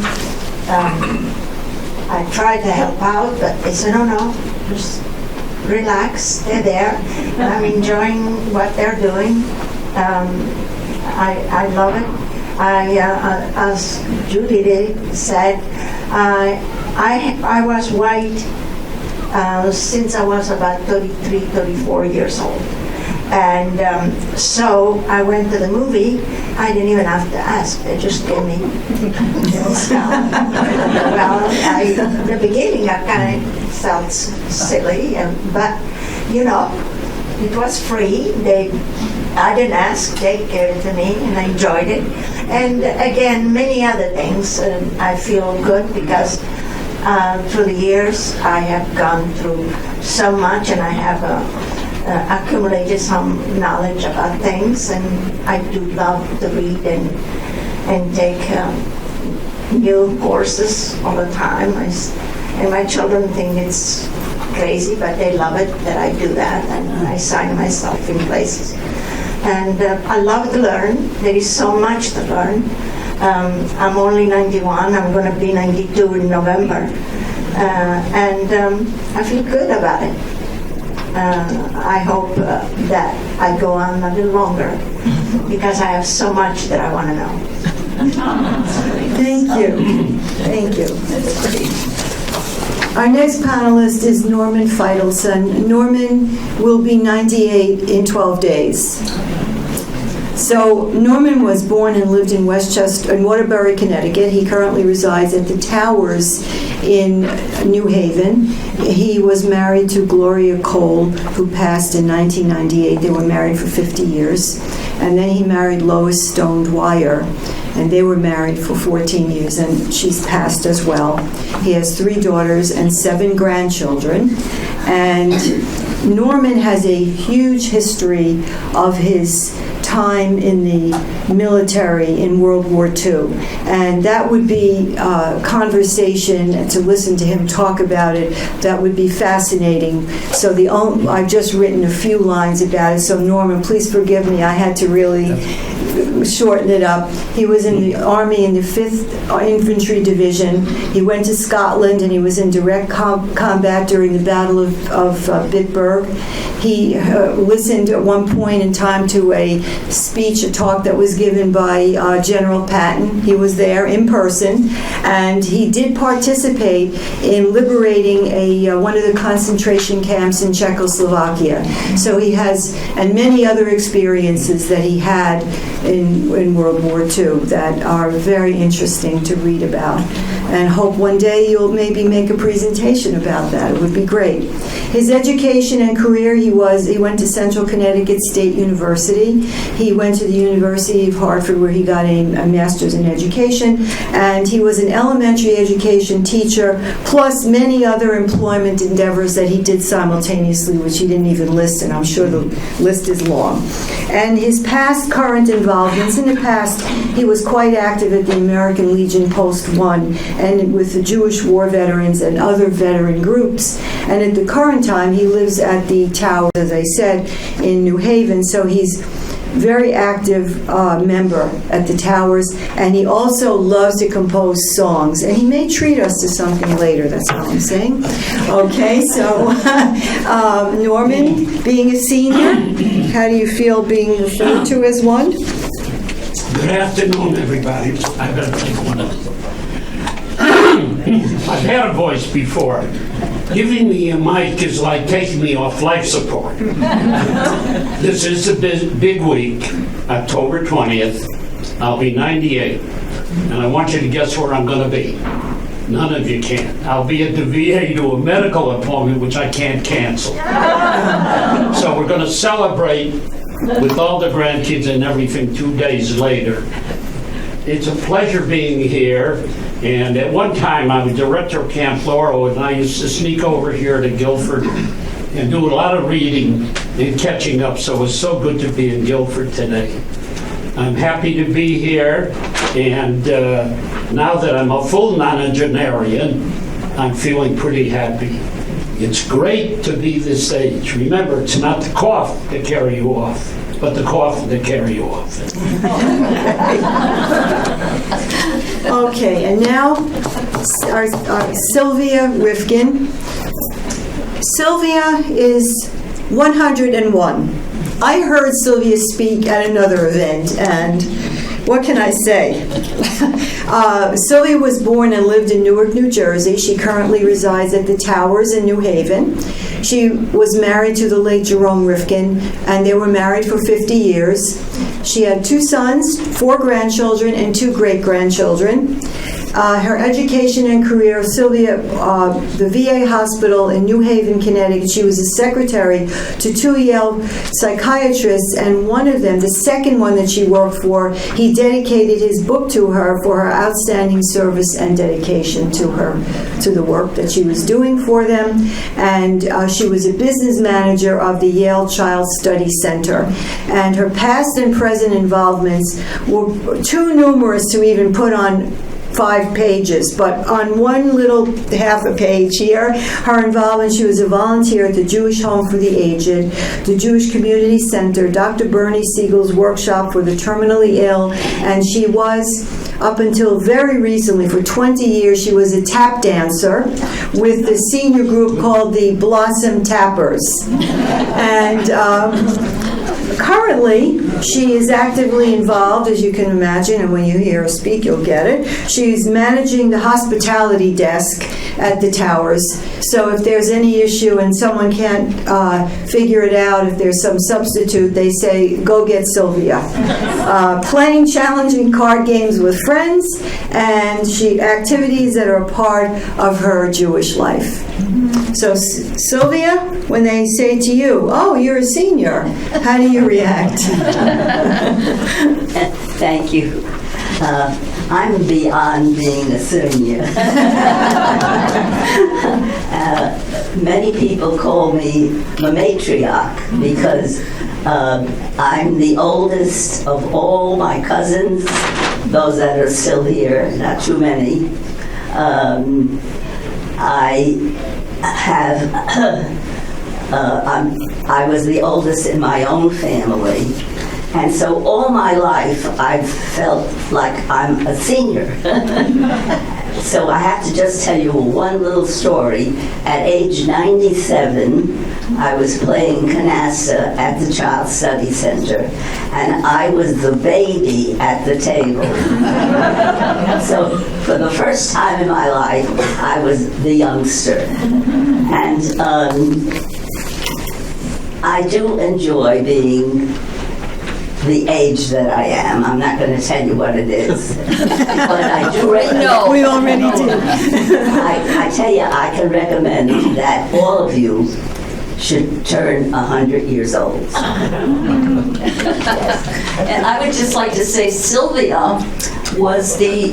I try to help out, but they say, no, just relax, they're there. I'm enjoying what they're doing. I love it. As Judy said, I was white since I was about 33, 34 years old. And so I went to the movie. I didn't even have to ask. They just gave me stuff. Well, in the beginning, I kind of felt silly, but it was free. I didn't ask. They gave it to me, and I enjoyed it. And again, many other things. I feel good because through the years, I have gone through so much, and I have accumulated some knowledge about things, and I do love to read and take new courses all the time. And my children think it's crazy, but they love it that I do that, and I sign myself in places. And I love to learn. There is so much to learn. I'm only 91. I'm going to be 92 in November. And I feel good about it. I hope that I go on a little longer because I have so much that I want to know. Thank you. Thank you. That's great. Our next panelist is Norman Feidelson. Norman will be 98 in 12 days. So Norman was born and lived in Waterbury, Connecticut. He currently resides at the Towers in New Haven. He was married to Gloria Cole, who passed in 1998. They were married for 50 years. And then he married Lois Stone Dwyer, and they were married for 14 years, and she's passed as well. He has 3 daughters and 7 grandchildren. And Norman has a huge history of his time in the military in World War II. And that would be a conversation, and to listen to him talk about it, that would be fascinating. So I've just written a few lines about it, so Norman, please forgive me, I had to really shorten it up. He was in the Army in the 5th Infantry Division. He went to Scotland and he was in direct combat during the Battle of Bitburg. He listened at one point in time to a talk that was given by General Patton. He was there in person, and he did participate in liberating one of the concentration camps in Czechoslovakia. So he has, and many other experiences that he had in World War II that are very interesting to read about. And hope one day you'll maybe make a presentation about that. It would be great. His education and career, he went to Central Connecticut State University. He went to the University of Hartford, where he got a master's in education, and he was an elementary education teacher, plus many other employment endeavors that he did simultaneously, which he didn't even list, and I'm sure the list is long. And his past current involvements, in the past, he was quite active at the American Legion Post 1 and with the Jewish war veterans and other veteran groups. And at the current time, he lives at the Tower, as I said, in New Haven, so he's very active member at the Towers, and he also loves to compose songs, and he may treat us to something later, that's all I'm saying. Okay, so Norman, being a senior, how do you feel being referred to as one? Good afternoon, everybody. I better take one of these. I've had a voice before. Giving me a mic is like taking me off life support. This is a big week, October 20th. I'll be 98, and I want you to guess where I'm going to be. None of you can. I'll be at the VA to a medical appointment, which I can't cancel. So we're going to celebrate with all the grandkids and everything 2 days later. It's a pleasure being here. And at one time, I was director of Camp Laurel, and I used to sneak over here to Guilford and do a lot of reading and catching up, so it's so good to be in Guilford today. I'm happy to be here, and now that I'm a full nonagenarian, I'm feeling pretty happy. It's great to be this age. Remember, it's not the cough that carry you off, but the cough that carry you off. Okay, and now our Sylvia Rifkin. Sylvia is 101. I heard Sylvia speak at another event, and what can I say? Sylvia was born and lived in Newark, New Jersey. She currently resides at the Towers in New Haven. She was married to the late Jerome Rifkin, and they were married for 50 years. She had 2 sons, 4 grandchildren, and 2 great-grandchildren. Her education and career, Sylvia, the VA hospital in New Haven, Connecticut, she was a secretary to 2 Yale psychiatrists, and one of them, the second one that she worked for, he dedicated his book to her for her outstanding service and dedication to the work that she was doing for them. And she was a business manager of the Yale Child Study Center. And her past and present involvements were too numerous to even put on 5 pages, but on one little half a page here, her involvement, she was a volunteer at the Jewish Home for the Aged, the Jewish Community Center, Dr. Bernie Siegel's workshop for the terminally ill, and she was, up until very recently, for 20 years, she was a tap dancer with the senior group called the Blossom Tappers. And currently, she is actively involved, as you can imagine, and when you hear her speak, you'll get it. She's managing the hospitality desk at the Towers. So if there's any issue and someone can't figure it out, if there's some substitute, they say, go get Sylvia. Playing challenging card games with friends, and activities that are a part of her Jewish life. So, Sylvia, when they say to you, "Oh, you're a senior," how do you react? Thank you. I'm beyond being a senior. Many people call me the matriarch because I'm the oldest of all my cousins, those that are still here, not too many. I was the oldest in my own family. And so all my life, I've felt like I'm a senior. So I have to just tell you one little story. At age 97, I was playing canasta at the Child Study Center, and I was the baby at the table. So for the first time in my life, I was the youngster. And I do enjoy being the age that I am. I'm not going to tell you what it is. But I do recommend... No, we already did. I tell you, I can recommend that all of you should turn 100 years old. And I would just like to say Sylvia was the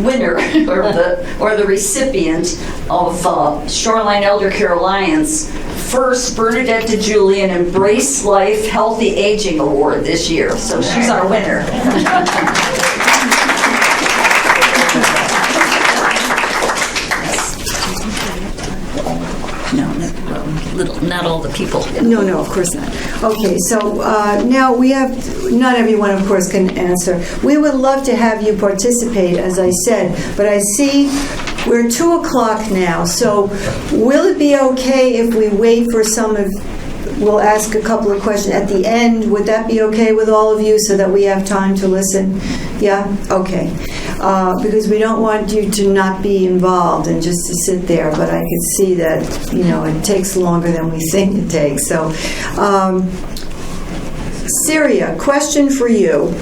winner or the recipient of Shoreline Eldercare Alliance first Bernadette DeJulian Embrace Life Healthy Aging Award this year. So she's our winner. Not all the people. No, of course not. Okay, so now we have, not everyone, of course, can answer. We would love to have you participate, as I said, but I see we're 2 o'clock now, so will it be okay if we wait for we'll ask a couple of questions at the end? Would that be okay with all of you so that we have time to listen? Yeah? Okay. Because we don't want you to not be involved and just to sit there, but I could see that, it takes longer than we think it takes. So, Syria, question for you,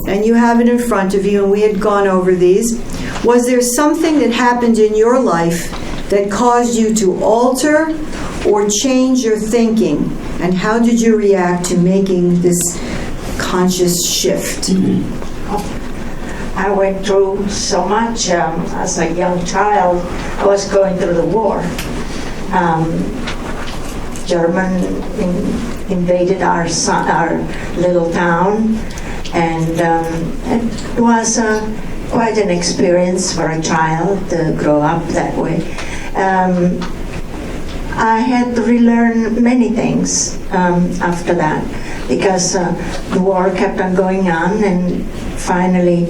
and you have it in front of you, and we had gone over these. Was there something that happened in your life that caused you to alter or change your thinking, and how did you react to making this conscious shift? I went through so much as a young child. I was going through the war. German invaded our little town, and it was quite an experience for a child to grow up that way. I had to relearn many things after that, because the war kept on going on, and finally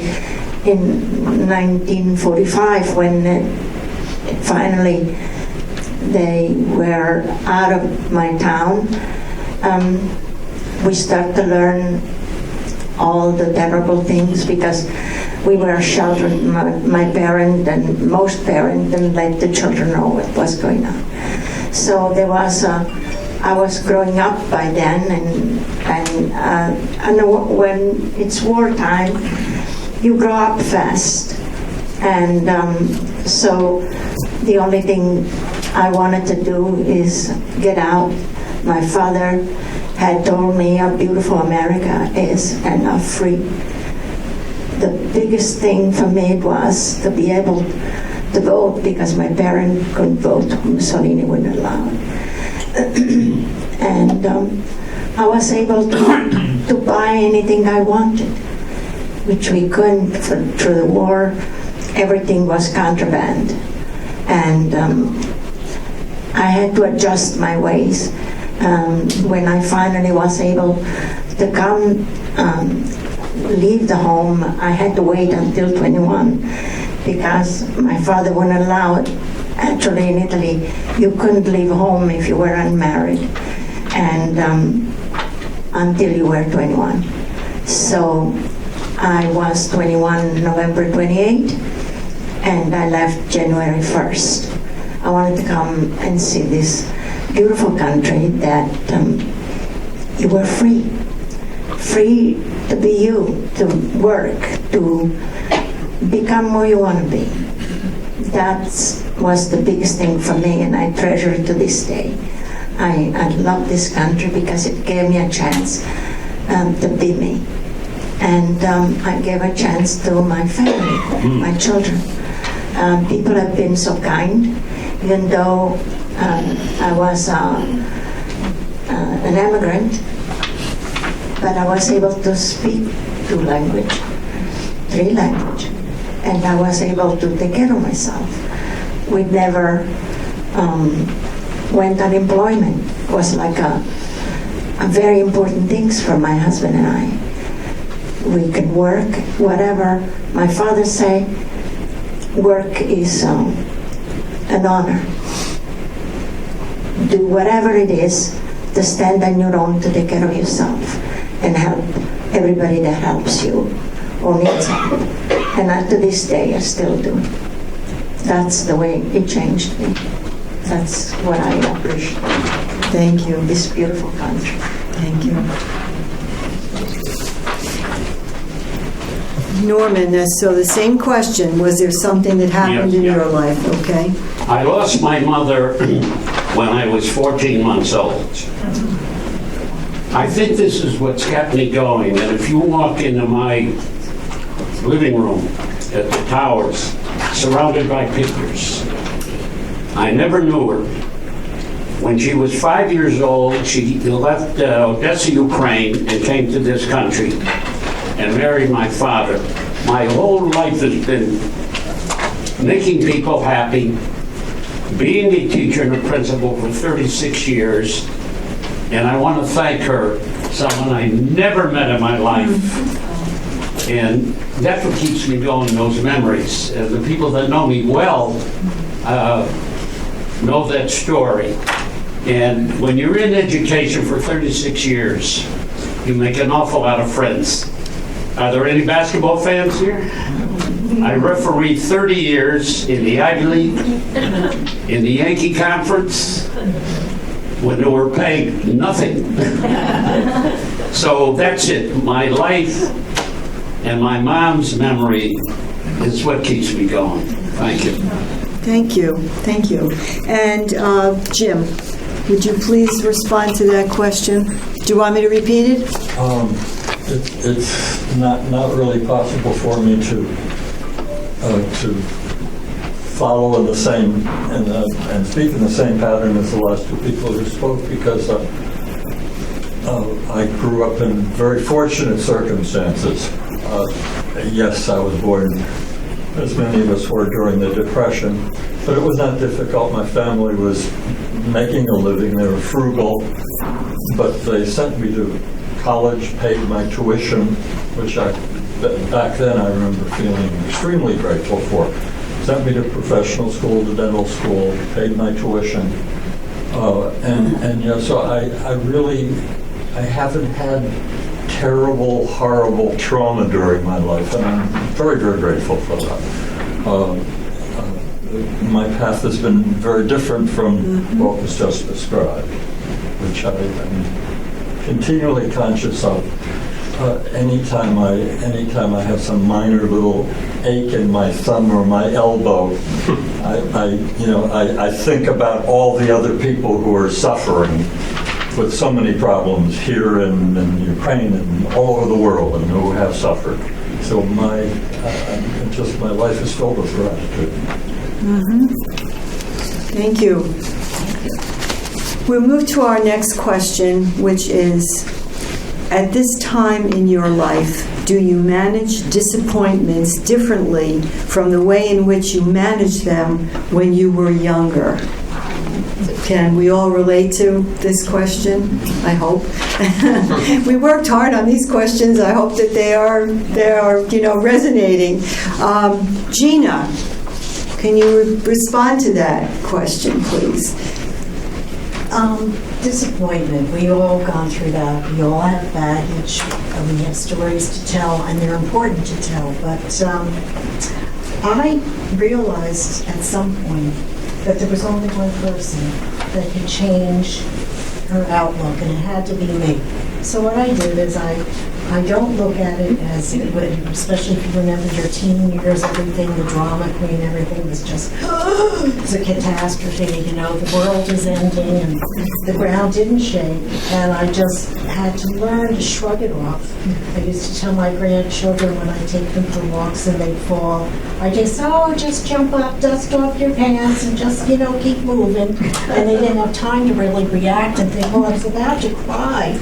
in 1945, when finally they were out of my town, we started to learn all the terrible things, because we were sheltered. My parent and most parents didn't let the children know what was going on. So there was I was growing up by then, and when it's wartime, you grow up fast, and so the only thing I wanted to do is get out. My father had told me how beautiful America is and how free. The biggest thing for me was to be able to vote, because my parents couldn't vote. Mussolini wouldn't allow it. And I was able to buy anything I wanted, which we couldn't through the war. Everything was contraband. And I had to adjust my ways. When I finally was able to come, leave the home, I had to wait until 21, because my father wouldn't allow it. Actually, in Italy, you couldn't leave home if you were unmarried, and until you were 21. So I was 21 November 28, and I left January 1st. I wanted to come and see this beautiful country that you were free to be you, to work, to become who you want to be. That's was the biggest thing for me, and I treasure it to this day. I love this country because it gave me a chance to be me. And I gave a chance to my family, my children. People have been so kind, even though I was an immigrant, but I was able to speak 3 languages, and I was able to take care of myself. We never went unemployment. It was like a very important things for my husband and I. We could work, whatever. My father said, work is an honor. Do whatever it is to stand on your own, to take care of yourself and help everybody that helps you or needs help. And to this day, I still do. That's the way it changed me. That's what I appreciate. Thank you. This beautiful country. Thank you. Norman, so the same question. Was there something that happened in your life? Okay. I lost my mother when I was 14 months old. I think this is what's kept me going. And if you walk into my living room at the Towers, surrounded by pictures, I never knew her. When she was 5 years old, she left Odessa, Ukraine, and came to this country and married my father. My whole life has been making people happy, being a teacher and a principal for 36 years, and I want to thank her, someone I never met in my life. And that's what keeps me going, those memories. And the people that know me well know that story. And when you're in education for 36 years, you make an awful lot of friends. Are there any basketball fans here? I refereed 30 years in the Ivy League, in the Yankee Conference, when they were paid nothing. So that's it. My life and my mom's memory is what keeps me going. Thank you. Thank you. Thank you. And Jim, would you please respond to that question? Do you want me to repeat it? It's not really possible for me to follow in the same and speak in the same pattern as the last two people who spoke, because I grew up in very fortunate circumstances. Yes, I was born, as many of us were, during the Depression, but it was not difficult. My family was making a living. They were frugal, but they sent me to college, paid my tuition, which back then I remember feeling extremely grateful for. Sent me to professional school, to dental school, paid my tuition. So I haven't had terrible, horrible trauma during my life, and I'm very, very grateful for that. My path has been very different from what was just described, which I am continually conscious of. Anytime I have some minor little ache in my thumb or my elbow, I think about all the other people who are suffering with so many problems here in Ukraine and all over the world, and who have suffered. So my life is filled with gratitude. Thank you. We'll move to our next question, which is, at this time in your life, do you manage disappointments differently from the way in which you managed them when you were younger? Can we all relate to this question? I hope. We worked hard on these questions. I hope that they are resonating. Gina, can you respond to that question, please? Disappointment. We've all gone through that. We all have baggage. We have stories to tell, and they're important to tell. But I realized at some point that there was only one person that could change her outlook, and it had to be me. So what I did is I I don't look at it as, especially if you remember your teen years, everything, the drama queen, everything was just, it's a catastrophe, you know, the world is ending and the ground didn't shake. And I just had to learn to shrug it off. I used to tell my grandchildren when I take them for walks and they'd fall, I just, just jump up, dust off your pants and just, you know, keep moving. And they didn't have time to really react and think, oh, I was about to cry.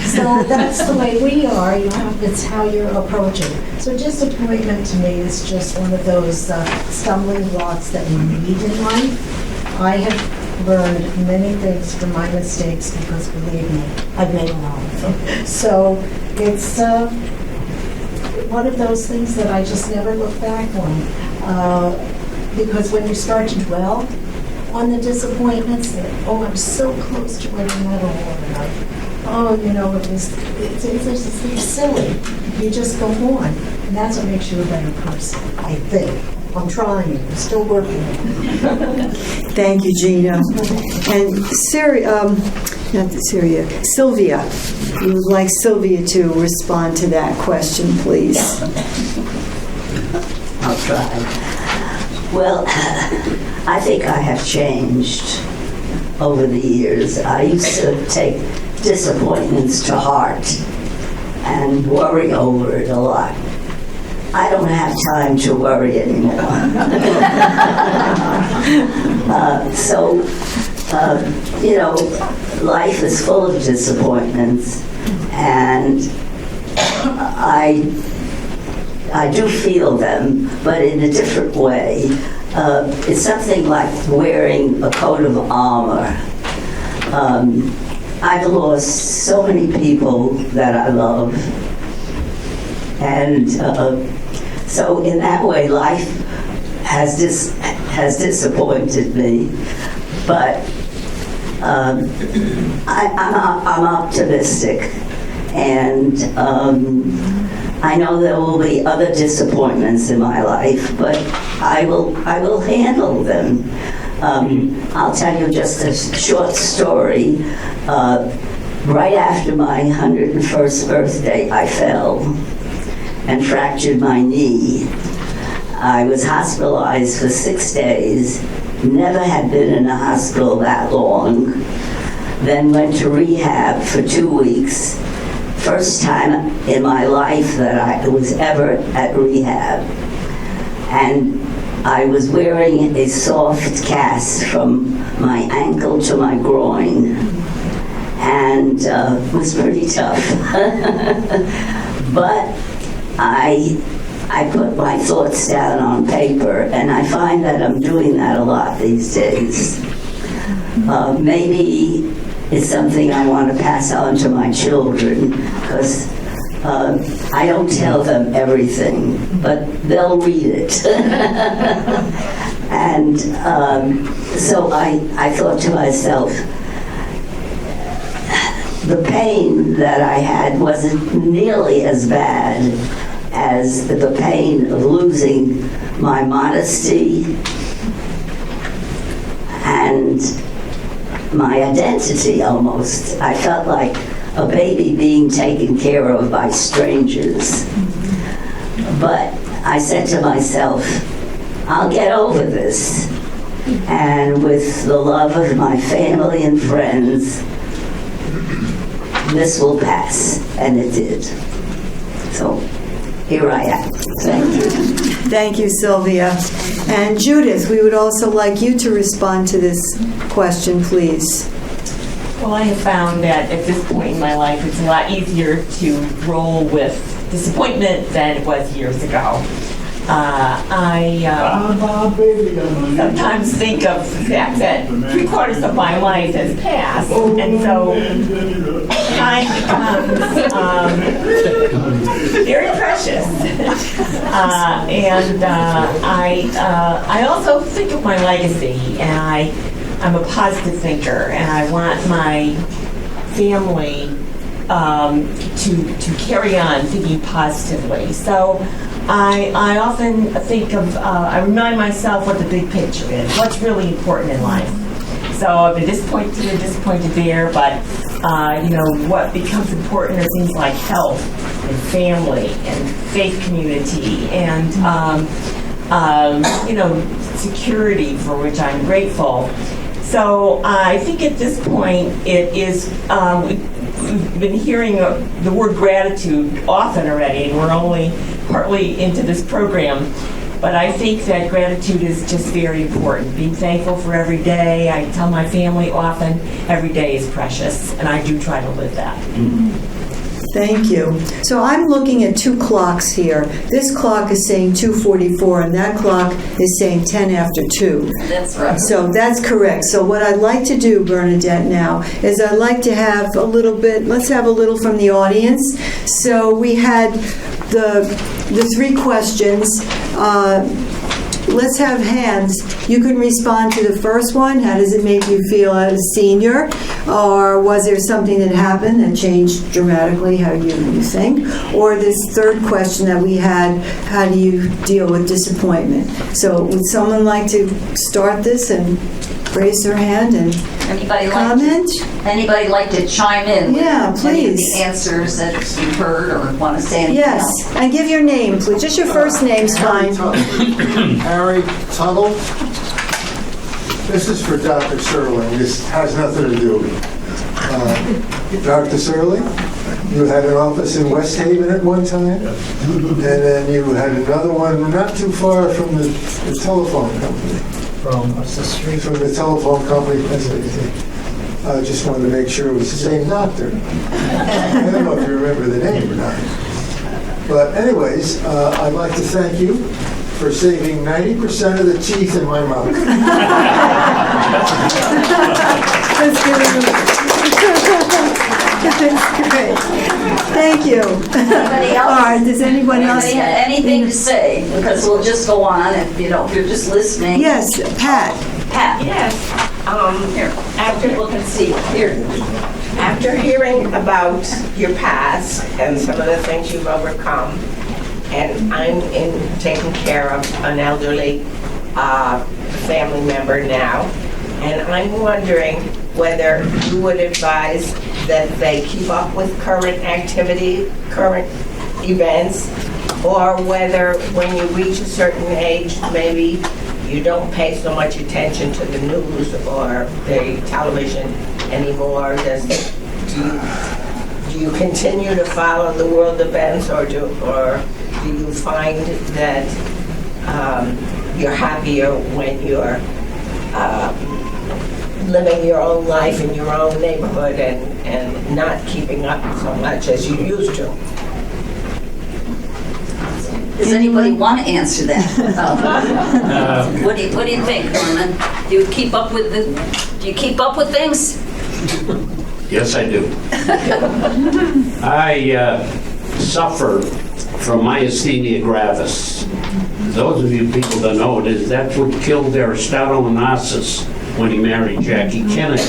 So that's the way we are. It's how you're approaching. So disappointment to me is just one of those stumbling blocks that we need in life. I have learned many things from my mistakes because, believe me, I've made a lot of them. So it's one of those things that I just never look back on. Because when you start to dwell on the disappointments, that, oh, I'm so close to winning that award, oh, you know, it's silly. You just go on. And that's what makes you a better person, I think. I'm trying. I'm still working. Thank you, Gina. And Sylvia, we would like Sylvia to respond to that question, please. I'll try. Well, I think I have changed over the years. I used to take disappointments to heart and worry over it a lot. I don't have time to worry anymore. You know, life is full of disappointments, and I do feel them, but in a different way. It's something like wearing a coat of armor. I've lost so many people that I love, and so in that way, life has disappointed me. But I'm optimistic, and I know there will be other disappointments in my life, but I will handle them. I'll tell you just a short story. Right after my 101st birthday, I fell and fractured my knee. I was hospitalized for 6 days, never had been in a hospital that long, then went to rehab for 2 weeks. First time in my life that I was ever at rehab. And I was wearing a soft cast from my ankle to my groin, and it was pretty tough. But I put my thoughts down on paper, and I find that I'm doing that a lot these days. Maybe it's something I want to pass on to my children, because I don't tell them everything, but they'll read it. And so I thought to myself, the pain that I had wasn't nearly as bad as the pain of losing my modesty and my identity almost. I felt like a baby being taken care of by strangers. But I said to myself, I'll get over this. And with the love of my family and friends, this will pass. And it did. So here I am. Thank you. Thank you, Sylvia. And Judith, we would also like you to respond to this question, please. Well, I have found that at this point in my life, it's a lot easier to roll with disappointment than it was years ago. I sometimes think of the fact that 3/4 of my life has passed, and so time becomes very precious. And I also think of my legacy, and I'm a positive thinker, and I want my family to carry on thinking positively. So I often think of, I remind myself what the big picture is, what's really important in life. So I've been disappointed there, but what becomes important are things like health and family and faith community and, security, for which I'm grateful. So I think at this point it is, we've been hearing the word gratitude often already, and we're only partly into this program. But I think that gratitude is just very important. Being thankful for every day. I tell my family often, every day is precious, and I do try to live that. Thank you. So I'm looking at two clocks here. This clock is saying 2:44, and that clock is saying 10 after 2. That's right. So that's correct. So what I'd like to do, Bernadette, now, is I'd like to have a little bit, let's have a little from the audience. So we had the 3 questions. Let's have hands. You can respond to the first one. How does it make you feel as a senior? Or was there something that happened that changed dramatically how you think? Or this third question that we had, how do you deal with disappointment? So would someone like to start this and raise their hand and comment? Anybody like to chime in? Yeah, with any of please. the answers that you've heard or want to say anything Yes, else? and give your name, please. Just your first name's fine. Harry Tuttle. This is for Dr. Shoreline. This has nothing to do with Dr. Shoreline. You had an office in West Haven at one time, and then you had another one not too far from the telephone company. From the street. From the telephone company. That's what you think. I just wanted to make sure it was the same doctor. I don't know if you remember the name or not. But anyways, I'd like to thank you for saving 90% of the teeth in my mouth. Let's give him That's great. Thank you. Anybody else? All right, does anyone else? Anybody have anything to say? Because we'll just go on if you're just listening. Yes, Pat. Pat. Yes. Here. After People can see. Here. After hearing about your past and some of the things you've overcome, and I'm taking care of an elderly family member now, and I'm wondering whether you would advise that they keep up with current activity, current events, or whether when you reach a certain age, maybe you don't pay so much attention to the news or the television anymore. Do you continue to follow the world events, or do you find that you're happier when you're living your own life in your own neighborhood and not keeping up so much as you used to? Does anybody want to answer that? What do you think, Norman? Do you keep up with things? Yes, I do. I suffer from myasthenia gravis. Those of you people that know it, that's what killed Aristotle Onassis when he married Jackie Kennedy.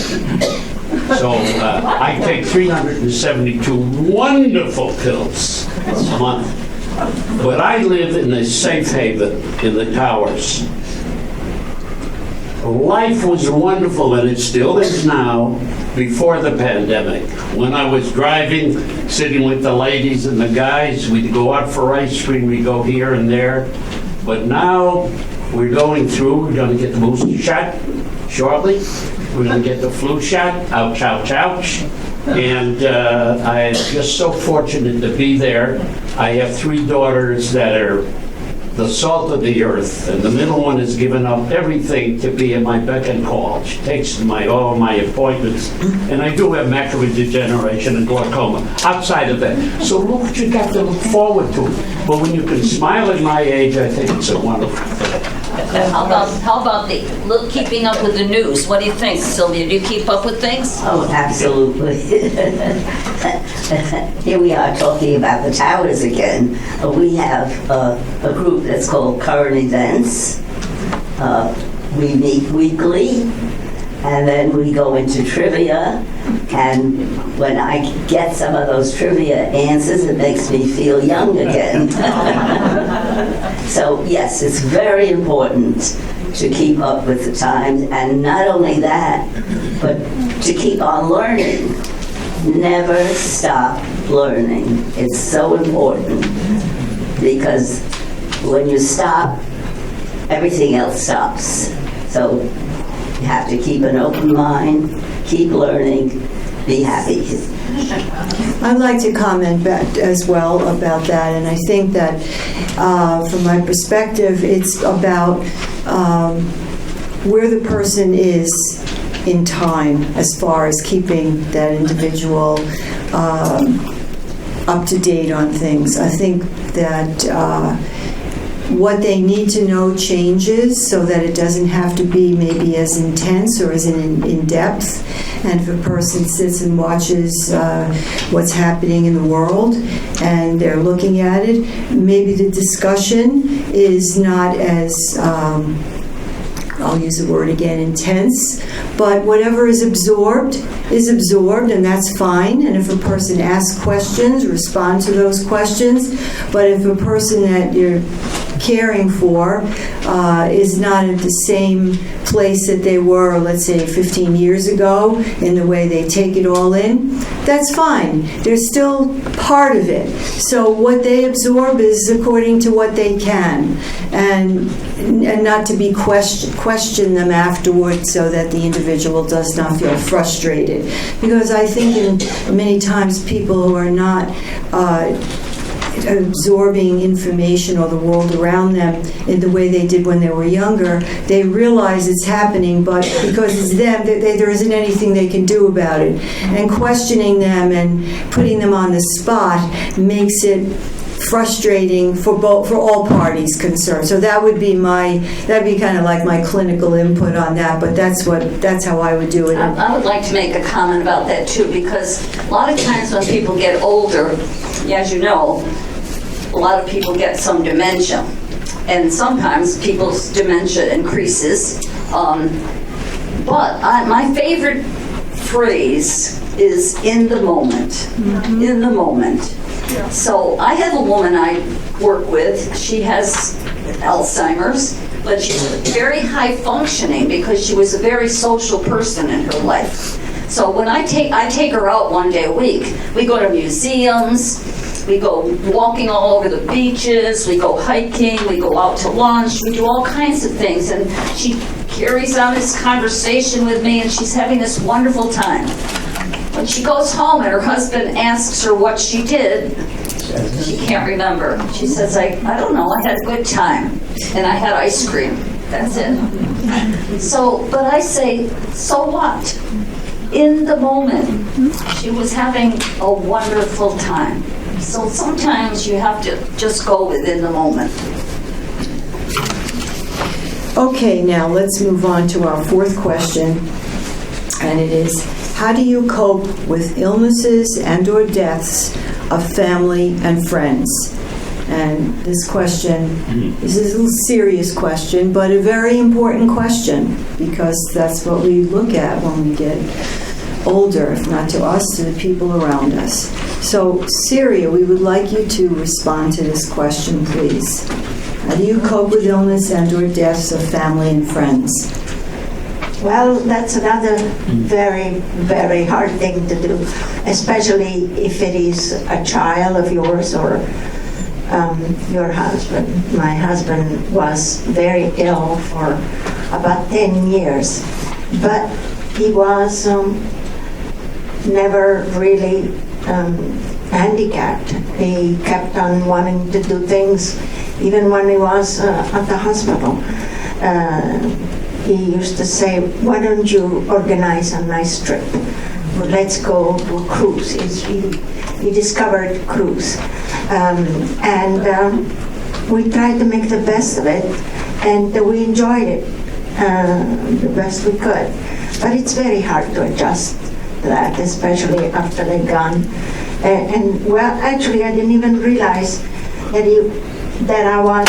So I take 372 wonderful pills a month. But I live in a safe haven in the towers. Life was wonderful, and it still is now, before the pandemic. When I was driving, sitting with the ladies and the guys, we'd go out for ice cream, we'd go here and there. But now we're going to get the booster shot shortly. We're going to get the flu shot, ouch, ouch, ouch. And I'm just so fortunate to be there. I have 3 daughters that are the salt of the earth, and the middle one has given up everything to be at my beck and call. She takes all my appointments, and I do have macular degeneration and glaucoma. Outside of that, so look what you got to look forward to. But when you can smile at my age, I think it's a wonderful thing. How about keeping up with the news? What do you think, Sylvia? Do you keep up with things? Oh, absolutely. Here we are talking about the towers again. We have a group that's called Current Events. We meet weekly, and then we go into trivia. And when I get some of those trivia answers, it makes me feel young again. So yes, it's very important to keep up with the times, and not only that, but to keep on learning. never stop learning. It's so important because when you stop, everything else stops. So you have to keep an open mind, keep learning, be happy. I'd like to comment back as well about that, and I think that from my perspective, it's about where the person is in time as far as keeping that individual up to date on things. I think that what they need to know changes so that it doesn't have to be maybe as intense or as in depth. And if a person sits and watches what's happening in the world and they're looking at it, maybe the discussion is not as, I'll use the word again, intense, but whatever is absorbed, and that's fine. And if a person asks questions, respond to those questions. But if a person that you're caring for is not at the same place that they were, let's say, 15 years ago, in the way they take it all in, that's fine. They're still part of it. So what they absorb is according to what they can, and not to be question them afterwards so that the individual does not feel frustrated. Because I think many times people who are not absorbing information or the world around them in the way they did when they were younger, they realize it's happening, but because it's them, there isn't anything they can do about it. And questioning them and putting them on the spot makes it frustrating for all parties concerned. So that'd be kind of like my clinical input on that, but that's how I would do it. I would like to make a comment about that too, because a lot of times when people get older, as you know, a lot of people get some dementia, and sometimes people's dementia increases. But my favorite phrase is "in the moment." In the moment. So I have a woman I work with. She has Alzheimer's, but she's very high functioning because she was a very social person in her life. So when I take her out one day a week, we go to museums, we go walking all over the beaches, we go hiking, we go out to lunch, we do all kinds of things, and she carries on this conversation with me, and she's having this wonderful time. When she goes home and her husband asks her what she did, she can't remember. She says, I don't know, I had a good time, and I had ice cream. That's it. So, but I say, so what? In the moment, she was having a wonderful time. So sometimes you have to just go within the moment. Okay, now let's move on to our fourth question, and it is, how do you cope with illnesses and/or deaths of family and friends? And this question is a little serious question, but a very important question, because that's what we look at when we get older, if not to us, to the people around us. So, Syria, we would like you to respond to this question, please. How do you cope with illness and/or deaths of family and friends? Well, that's another very, very hard thing to do, especially if it is a child of yours or your husband. My husband was very ill for about 10 years, but he was never really handicapped. He kept on wanting to do things even when he was at the hospital. He used to say, why don't you organize a nice trip? Well, let's go to a cruise. He discovered cruise. We tried to make the best of it, and we enjoyed it the best we could. But it's very hard to adjust to that, especially after they're gone. And well, actually, I didn't even realize that I was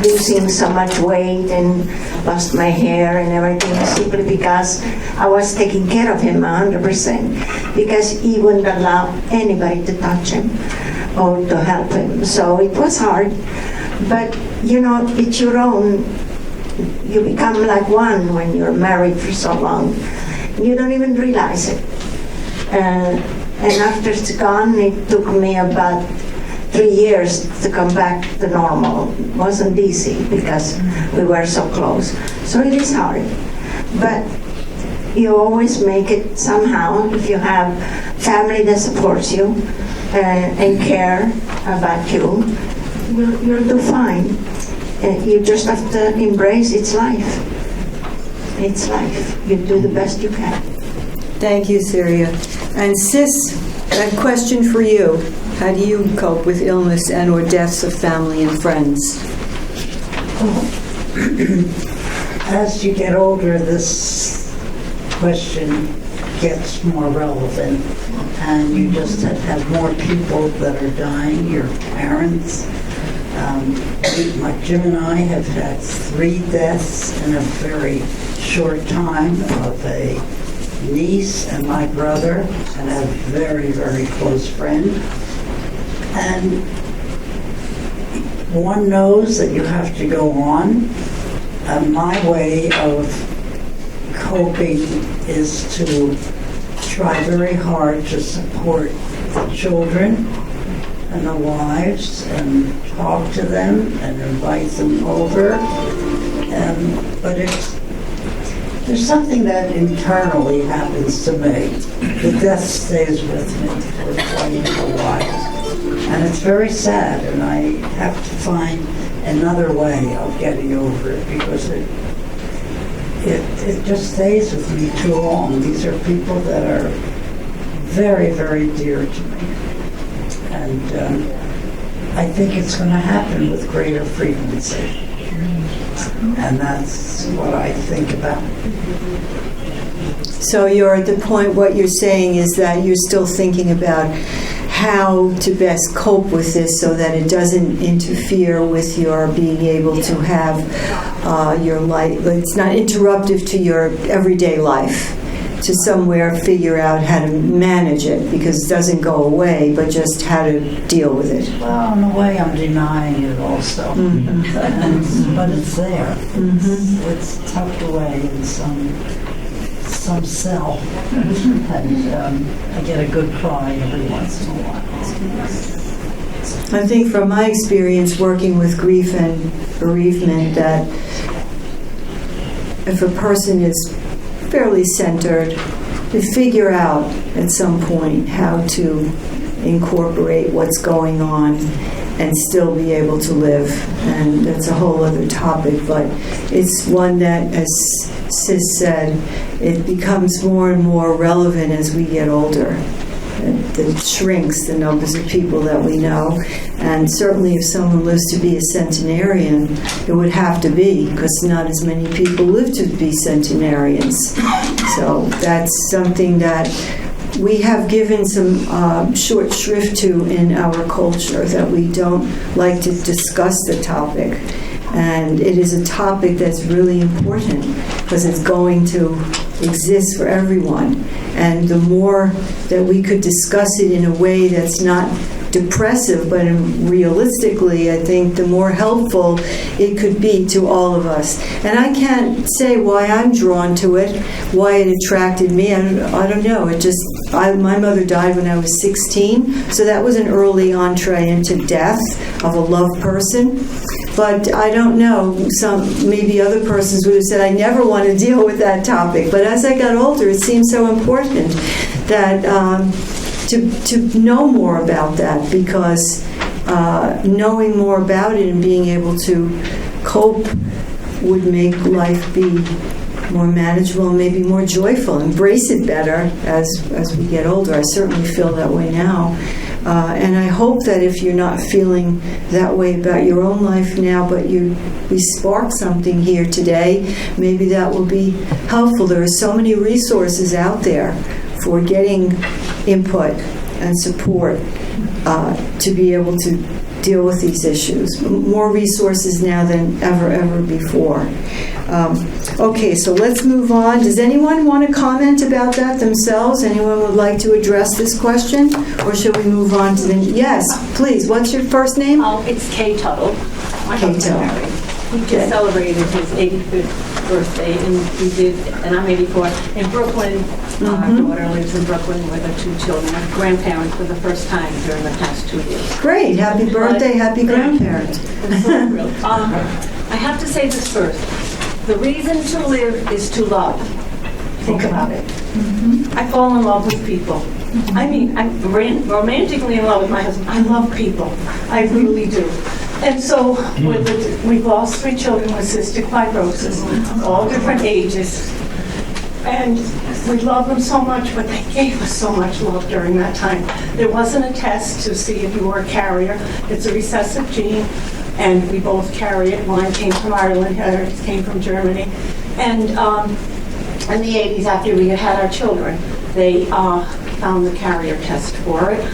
losing so much weight and lost my hair and everything, simply because I was taking care of him 100%, because he wouldn't allow anybody to touch him or to help him. So it was hard, but you know, it's your own. You become like one when you're married for so long. You don't even realize it. And after it's gone, it took me about 3 years to come back to normal. It wasn't easy because we were so close. So it is hard. But you always make it somehow if you have family that supports you and care about you. You'll do fine. You just have to embrace it's life. It's life. You do the best you can. Thank you, Syria. And Sis, a question for you. How do you cope with illness and or deaths of family and friends? As you get older, this question gets more relevant, and you just have more people that are dying, your parents. Jim and I have had 3 deaths in a very short time of a niece and my brother and a very, very close friend. And one knows that you have to go on. And my way of coping is to try very hard to support the children and the wives and talk to them and invite them over. But there's something that internally happens to me. The death stays with me for quite a while. And it's very sad, and I have to find another way of getting over it because it just stays with me too long. These are people that are very, very dear to me. And I think it's going to happen with greater frequency. And that's what I think about. So you're at the point, what you're saying is that you're still thinking about how to best cope with this so that it doesn't interfere with your being able to have your life, it's not interruptive to your everyday life, to somewhere figure out how to manage it, because it doesn't go away, but just how to deal with it. Well, in a way, I'm denying it also. But it's there. It's tucked away in some cell. And I get a good cry every once in a while. I think from my experience working with grief and bereavement that if a person is fairly centered, to figure out at some point how to incorporate what's going on and still be able to live. And that's a whole other topic, but it's one that, as Sis said, it becomes more and more relevant as we get older. It shrinks the numbers of people that we know. And certainly if someone lives to be a centenarian, it would have to be, because not as many people live to be centenarians. So that's something that we have given some short shrift to in our culture, that we don't like to discuss the topic. And it is a topic that's really important because it's going to exist for everyone. And the more that we could discuss it in a way that's not depressive, but realistically, I think the more helpful it could be to all of us. And I can't say why I'm drawn to it, why it attracted me. I don't know. It just, my mother died when I was 16, so that was an early entree into death of a loved person. But I don't know, maybe other persons would have said, I never want to deal with that topic. But as I got older, it seemed so important that to know more about that, because knowing more about it and being able to cope would make life be more manageable and maybe more joyful, embrace it better as we get older. I certainly feel that way now. And I hope that if you're not feeling that way about your own life now, but we spark something here today, maybe that will be helpful. There are so many resources out there for getting input and support to be able to deal with these issues. More resources now than ever before. Okay, so let's move on. Does anyone want to comment about that themselves? Anyone would like to address this question? Or should we move on to the... Yes, please. What's your first name? It's Kay Tuttle. My Kay husband Tuttle. Harry. He just celebrated his 85th birthday, and I'm 84, in Brooklyn. Our daughter lives in Brooklyn with her 2 children, her grandparents for the first time during the past 2 years. Great, happy birthday, happy grandparents. I have to say this first. The reason to live is to love. Think about it. I fall in love with people. I mean, I'm romantically in love with my husband. I love people. I really do. And so we've lost 3 children with cystic fibrosis, all different ages. And we love them so much, but they gave us so much love during that time. There wasn't a test to see if you were a carrier. It's a recessive gene, and we both carry it. Mine came from Ireland, hers came from Germany. And in the 80s, after we had our children, they found the carrier test for it.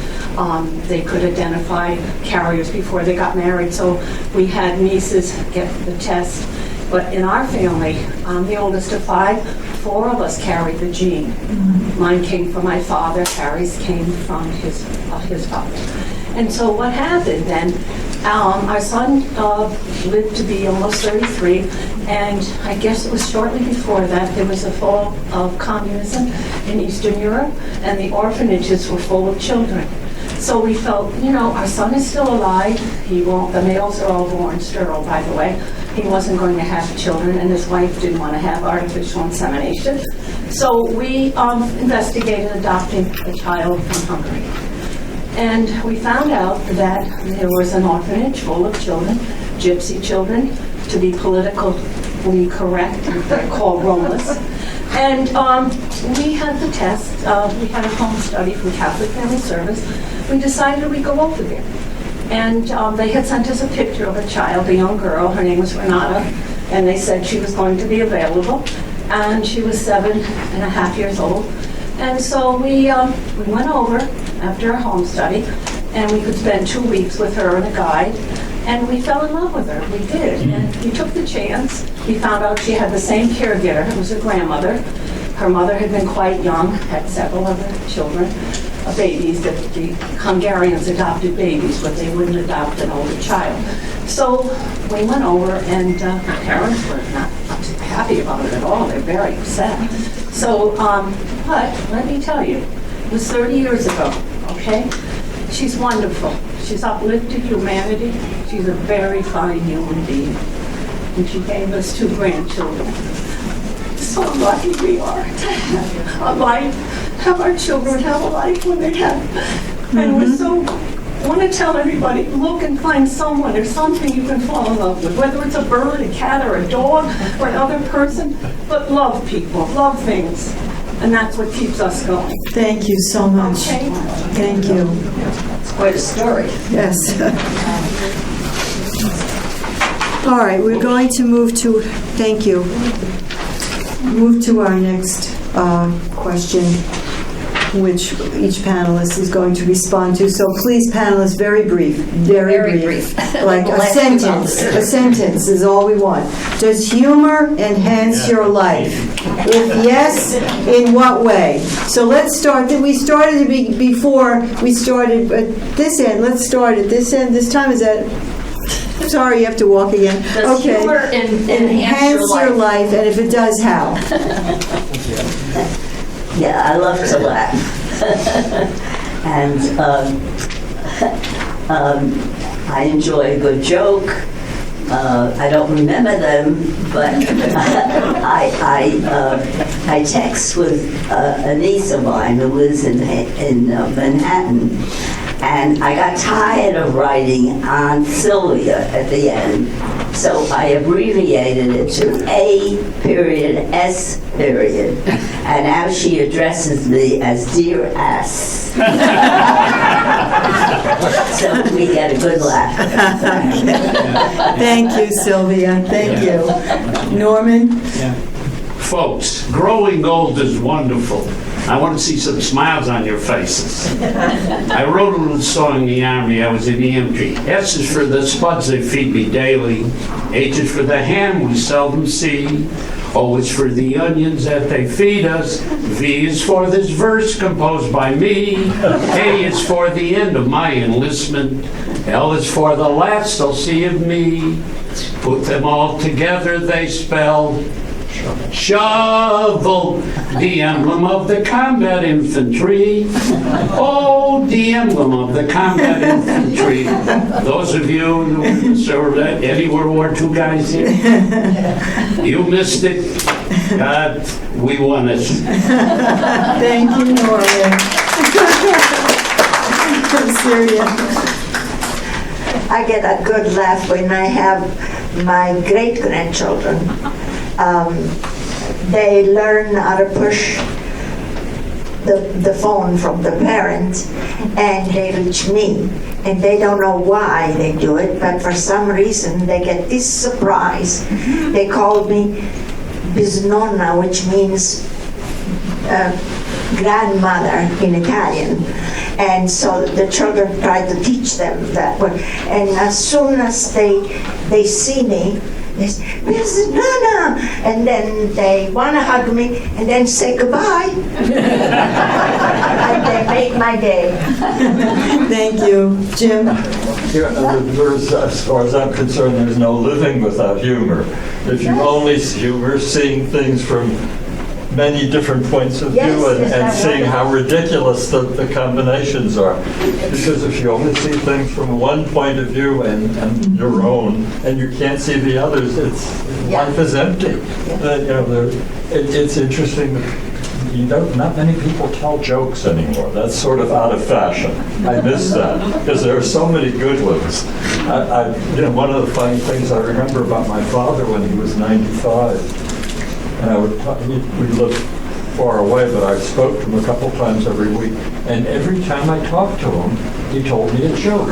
They could identify carriers before they got married, so we had nieces get the test. But in our family, I'm the oldest of 5, 4 of us carried the gene. Mine came from my father, Harry's came from his father. And so what happened then, our son lived to be almost 33, and I guess it was shortly before that, there was a fall of communism in Eastern Europe, and the orphanages were full of children. So we felt, our son is still alive. He won't, the males are all born sterile, by the way. He wasn't going to have children, and his wife didn't want to have artificial insemination. So we investigated adopting a child from Hungary. And we found out that there was an orphanage full of children, gypsy children, to be politically correct, they're called Romas. And we had the test, we had a home study from Catholic Family Service. We decided we'd go over there. And they had sent us a picture of a child, a young girl, her name was Renata, and they said she was going to be available. And she was 7.5 years old. And so we went over after a home study, and we could spend 2 weeks with her and a guide, and we fell in love with her. We did, and we took the chance. We found out she had the same caregiver. It was her grandmother. Her mother had been quite young, had several other children, babies, that the Hungarians adopted babies, but they wouldn't adopt an older child. So we went over, and her parents were not happy about it at all. They're very upset. So, but let me tell you, it was 30 years ago, okay? She's wonderful. She's uplifted humanity. She's a very fine human being. And she gave us 2 grandchildren. So lucky we are to have a life, have our children have a life when they have. And we're so, I want to tell everybody, look and find someone or something you can fall in love with, whether it's a bird, a cat, or a dog, or another person, but love people, love things. And that's what keeps us going. Thank you so much. Okay. Thank you. It's quite a story. Yes. All right, we're going to move to, thank you. Move to our next question, which each panelist is going to respond to. So please, panelists, very brief, very brief. Like a sentence is all we want. Does humor enhance your life? If yes, in what way? So let's start. We started before we started at this end. Let's start at this end. This time is at... Sorry, you have to walk again. Does humor enhance your life? And if it does, how? Yeah, I love to laugh. And I enjoy a good joke. I don't remember them, but I text with a niece of mine who lives in Manhattan. And I got tired of writing Aunt Sylvia at the end, so I abbreviated it to A.S. And now she addresses me as Dear Ass. So we get a good laugh. Thank you, Sylvia. Thank you. Norman? Yeah. Folks, growing old is wonderful. I want to see some smiles on your faces. I wrote a little song in the Army. I was in EMT. S is for the spuds they feed me daily. H is for the ham we seldom see. O is for the onions that they feed us. V is for this verse composed by me. A is for the end of my enlistment. L is for the last they'll see of me. Put them all together, they spell Shovel, the emblem of the combat infantry. Oh, the emblem of the combat infantry. Those of you who served any World War II guys here, you missed it. God, we won it. Thank you, Norman. Syria. I get a good laugh when I have my great-grandchildren. They learn how to push the phone from the parents, and they reach me. And they don't know why they do it, but for some reason they get this surprise. They call me bisnonna, which means grandmother in Italian. And so the children try to teach them that way. And as soon as they see me, they say, Mrs. Nana, and then they want to hug me and then say goodbye. And they make my day. Thank you. Jim? As far as I'm concerned, there's no living without humor. If you only see humor, seeing things from many different points of view and seeing how ridiculous the combinations are. Because if you only see things from one point of view and your own, and you can't see the others, life is empty. It's interesting that not many people tell jokes anymore. That's sort of out of fashion. I miss that because there are so many good ones. One of the funny things I remember about my father when he was 95, and we lived far away, but I spoke to him a couple times every week. And every time I talked to him, he told me a joke.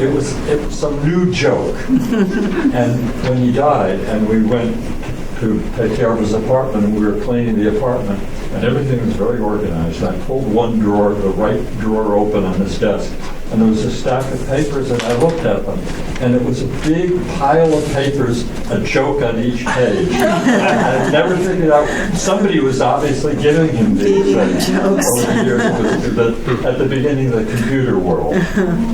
It was some new joke. And when he died, and we went to take care of his apartment, and we were cleaning the apartment, and everything was very organized. I pulled one drawer, the right drawer open on his desk, and there was a stack of papers, and I looked at them, and it was a big pile of papers, a joke on each page. I never figured out, somebody was obviously giving him these things over the years, at the beginning of the computer world,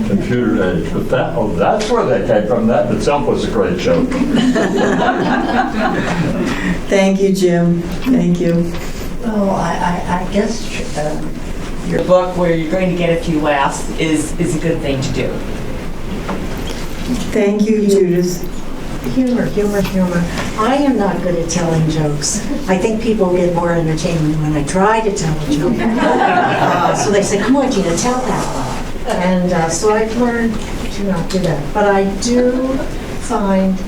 computer age. But that's where they came from. That in itself was a great joke. Thank you, Jim. Thank you. Well, I guess Your book, where you're going to get a few laughs, is a good thing to do. Thank you, Judith. Humor. I am not good at telling jokes. I think people get more entertainment when I try to tell a joke. So they say, come on, Gina, tell that. And so I've learned to not do that. But I do find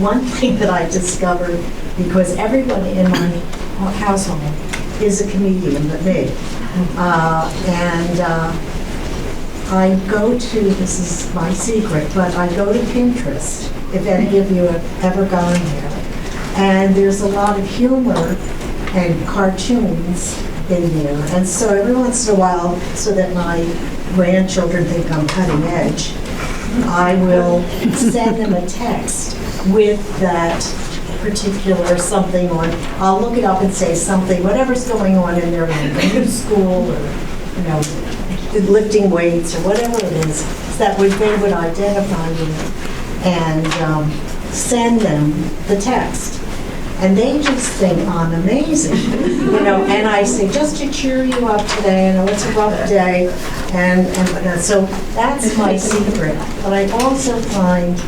one thing that I discovered, because everybody in my household is a comedian but me. I go to, this is my secret, but I go to Pinterest, if any of you have ever gone there. And there's a lot of humor and cartoons in there. And so every once in a while, so that my grandchildren think I'm cutting edge, I will send them a text with that particular something on. I'll look it up and say something, whatever's going on in their new school, or lifting weights or whatever it is, that they would identify with, and send them the text. And they just think I'm amazing, and I say, just to cheer you up today, I know it's a rough day, and so that's my secret. But I also find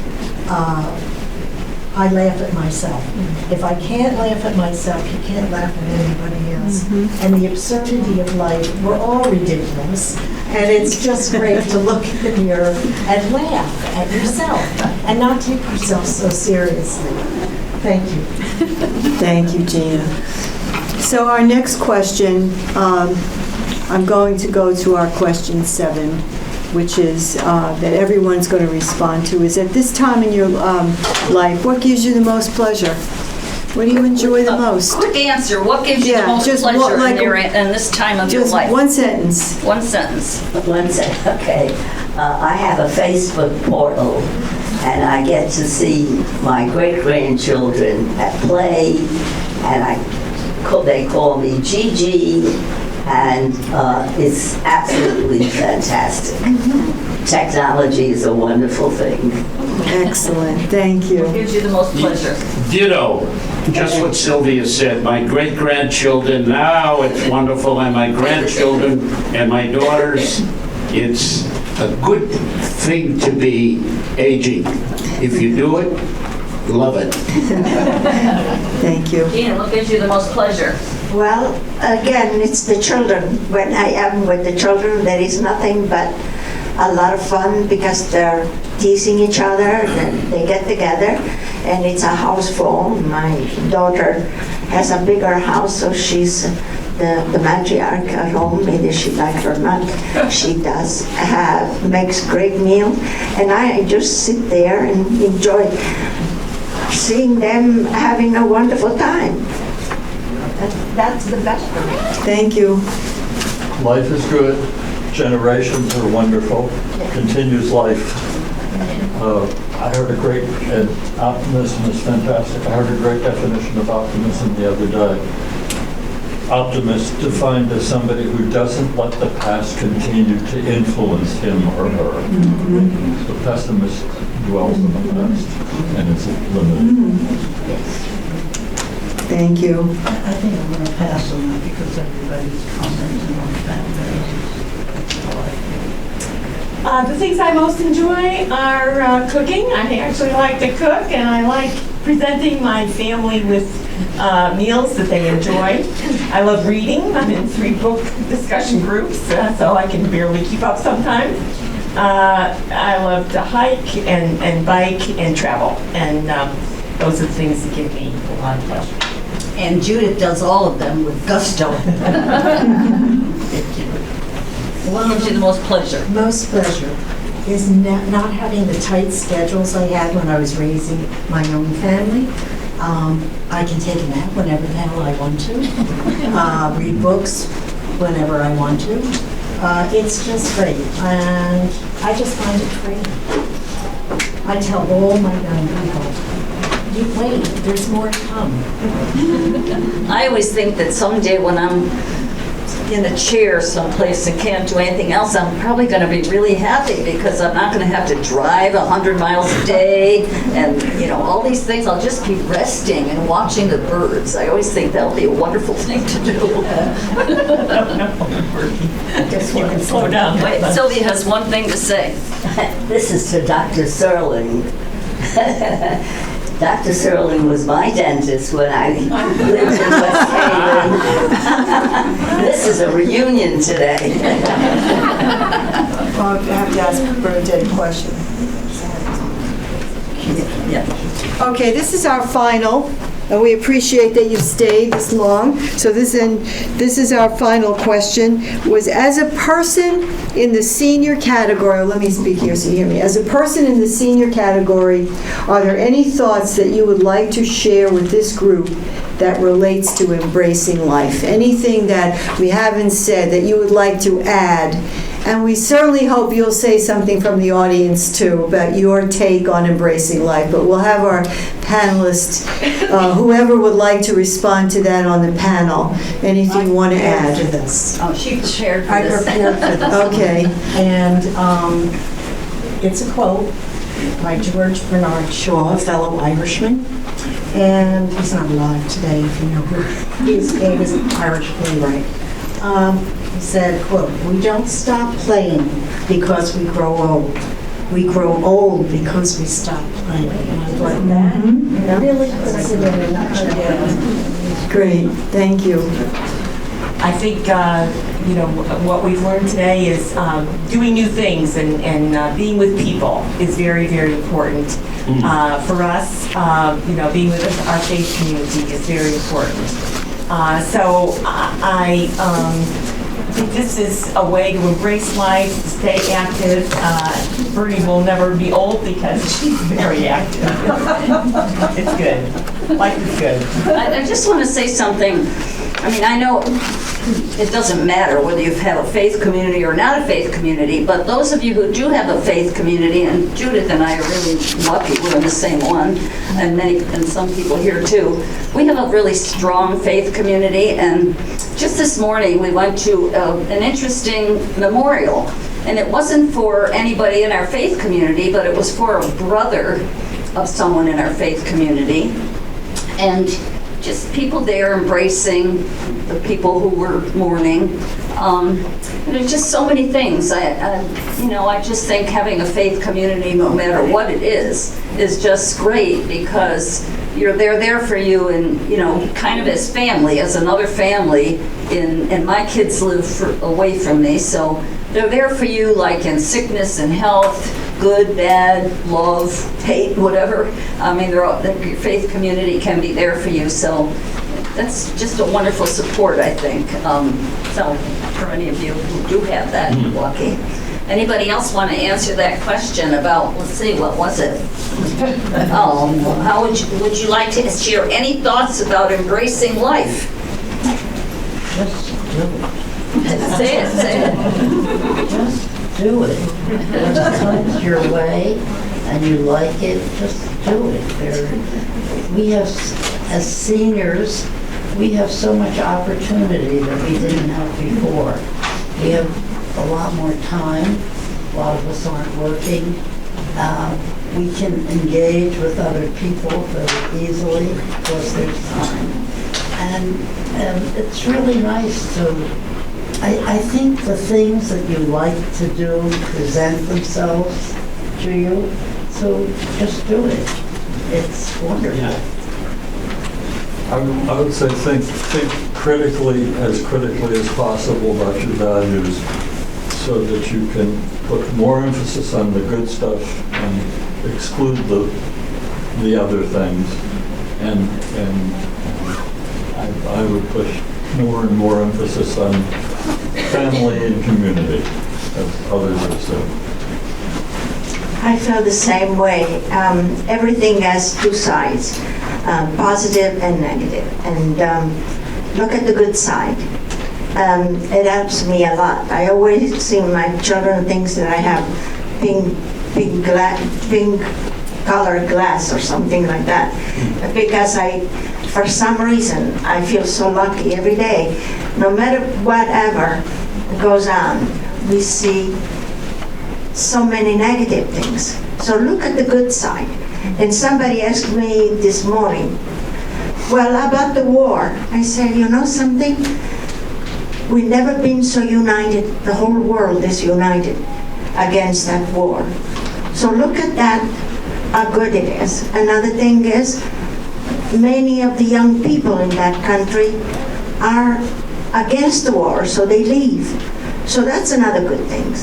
I laugh at myself. If I can't laugh at myself, you can't laugh at anybody else. And the absurdity of life, we're all ridiculous. And it's just great to look in the mirror and laugh at yourself and not take yourself so seriously. Thank you. Thank you, Gina. So our next question, I'm going to go to our question 7, which is that everyone's going to respond to, is at this time in your life, what gives you the most pleasure? What do you enjoy the most? Quick answer. What gives you the most pleasure in this time of your life? Just one sentence. One sentence. One sentence, okay. I have a Facebook portal, and I get to see my great-grandchildren at play, and they call me Gigi, and it's absolutely fantastic. technology is a wonderful thing. Excellent, thank you. Gives you the most pleasure. Ditto. Just what Sylvia said. My great-grandchildren, now it's wonderful, and my grandchildren and my daughters, it's a good thing to be aging. If you do it, love it. Thank you. Gina, what gives you the most pleasure? Well, again, it's the children. When I am with the children, there is nothing but a lot of fun because they're teasing each other, then they get together, and it's a house full. My daughter has a bigger house, so she's the matriarch at home, whether she likes it or not. She does makes great meal, and I just sit there and enjoy seeing them having a wonderful time. That's the best for me. Thank you. Life is good. Generations are wonderful. Continues life. I heard a great, and optimism is fantastic. I heard a great definition of optimism the other day. Optimist defined as somebody who doesn't let the past continue to influence him or her. The pessimist dwells in the past and is limited. Thank you. I think I'm going to pass on that because everybody's commenting on that. The things I most enjoy are cooking. I actually like to cook, and I like presenting my family with meals that they enjoy. I love reading. I'm in 3 book discussion groups, so I can barely keep up sometimes. I love to hike and bike and travel, and those are the things that give me a lot of pleasure. And Judith does all of them with gusto. What gives you the most pleasure? Most pleasure is not having the tight schedules I had when I was raising my own family. I can take a nap whenever the hell I want to, read books whenever I want to. It's just great, and I just find it great. I tell all my young people, you wait, there's more to come. I always think that someday when I'm in a chair someplace and can't do anything else, I'm probably going to be really happy because I'm not going to have to drive 100 miles a day and, all these things. I'll just be resting and watching the birds. I always think that'll be a wonderful thing to do. Just you can slow down. Wait, Sylvia has one thing to say. This is to Dr. Shoreline. Dr. Shoreline was my dentist when I lived in West Haven. This is a reunion today. Well, I have to ask Bernadette a question. Yeah. Okay, this is our final, and we appreciate that you've stayed this long. So this is our final question. Was as a person in the senior category, let me speak here so you hear me. As a person in the senior category, are there any thoughts that you would like to share with this group that relates to embracing life? Anything that we haven't said that you would like to add? And we certainly hope you'll say something from the audience, too, about your take on embracing life. But we'll have our panelists, whoever would like to respond to that on the panel. Anything you want to add? To this. Oh, she prepared for I this. prepared for this. Okay. And it's a quote by George Bernard Shaw, a fellow Irishman. And he's not alive today, if you know who he is. He was an Irish playwright. He said, quote, "We don't stop playing because we grow old. We grow old because we stop playing." And I thought that really puts it in a nutshell. Great. Thank you. I think, what we've learned today is doing new things and being with people is very, very important. For us, being with our faith community is very important. So I think this is a way to embrace life, to stay active. Bernie will never be old because she's very active. It's good. Life is good. I just want to say something. I mean, I know it doesn't matter whether you have a faith community or not a faith community, but those of you who do have a faith community, and Judith and I are really lucky we're in the same one, and some people here too, we have a really strong faith community. And just this morning we went to an interesting memorial, And it wasn't for anybody in our faith community, but it was for a brother of someone in our faith community. And just people there embracing the people who were mourning. And there's just so many things. I just think having a faith community, no matter what it is just great, because they're there for you, and kind of as family, as another family. And my kids live away from me, so they're there for you, like in sickness and health, good, bad, love, hate, whatever. I mean, your faith community can be there for you. So that's just a wonderful support, I think. So for any of you who do have that, you're lucky. Anybody else want to answer that question about, let's see, what was it? How would you like to share any thoughts about embracing life? Just do it. Say it. Just do it. If it comes your way and you like it, just do it. We have, as seniors, we have so much opportunity that we didn't have before. We have a lot more time. A lot of us aren't working. We can engage with other people very easily because there's time. And it's really nice to, I think the things that you like to do present themselves to you, so just do it. It's wonderful. Yeah. I would say think critically as possible about your values, so that you can put more emphasis on the good stuff and exclude the other things. And I would push more and more emphasis on family and community, as others have said. I feel the same way. Everything has two sides, positive and negative. And look at the good side. It helps me a lot. I always see my children things that I have pink colored glass or something like that, because for some reason, I feel so lucky every day. No matter whatever goes on, we see so many negative things. So look at the good side. And somebody asked me this morning, well, about the war. I said, you know something? We've never been so united. The whole world is united against that war. So look at that, how good it is. Another thing is, many of the young people in that country are against the war, so they leave. So that's another good thing.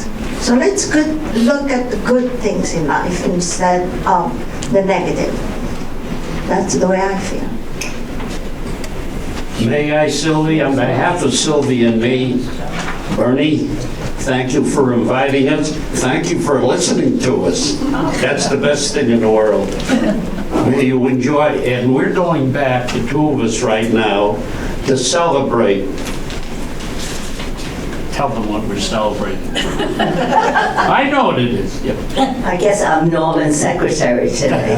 So let's look at the good things in life instead of the negative. That's the way I feel. May I, Sylvie, on behalf of Sylvie and me, Bernie, thank you for inviting us. Thank you for listening to us. That's the best thing in the world. May you enjoy. And we're going back, the two of us right now, to celebrate. Tell them what we're celebrating. I know what it is. Yep. I guess I'm Norman's secretary today.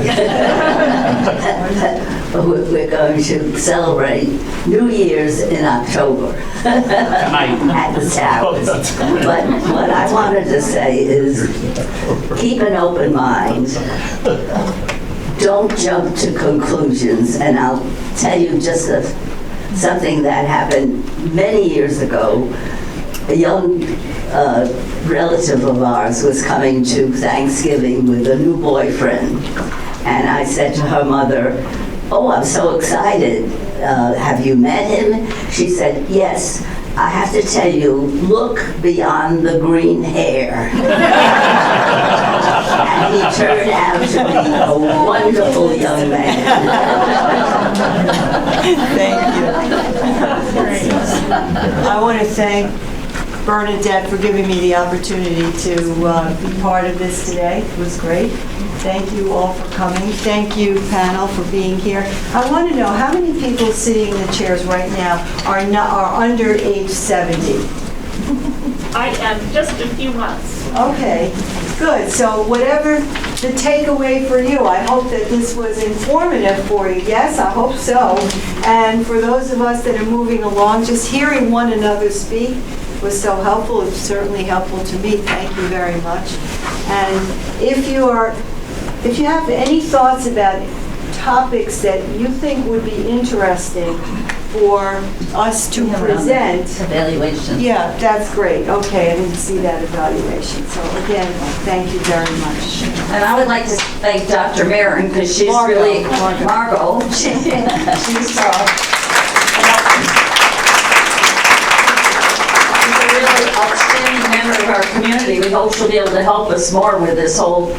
We're going to celebrate New Year's in October at the Towers. But what I wanted to say is keep an open mind. Don't jump to conclusions. And I'll tell you just something that happened many years ago. A young relative of ours was coming to Thanksgiving with a new boyfriend. And I said to her mother, oh, I'm so excited. Have you met him? She said, yes. I have to tell you, look beyond the green hair. And he turned out to be a wonderful young man. Thank you. I want to thank Bernadette for giving me the opportunity to be part of this today. It was great. Thank you all for coming. Thank you, panel, for being here. I want to know how many people sitting in the chairs right now are under age 70? I am just a few months. Okay, good. So whatever the takeaway for you, I hope that this was informative for you. Yes, I hope so. And for those of us that are moving along, just hearing one another speak was so helpful. It's certainly helpful to me. Thank you very much. And if you have any thoughts about topics that you think would be interesting for us to present. Evaluation. Yeah, that's great. Okay, I didn't see that evaluation. So again, thank you very much. And I would like to thank Dr. Marin because she's really, Margot, she's a really outstanding member of our community. We hope she'll be able to help us more with this whole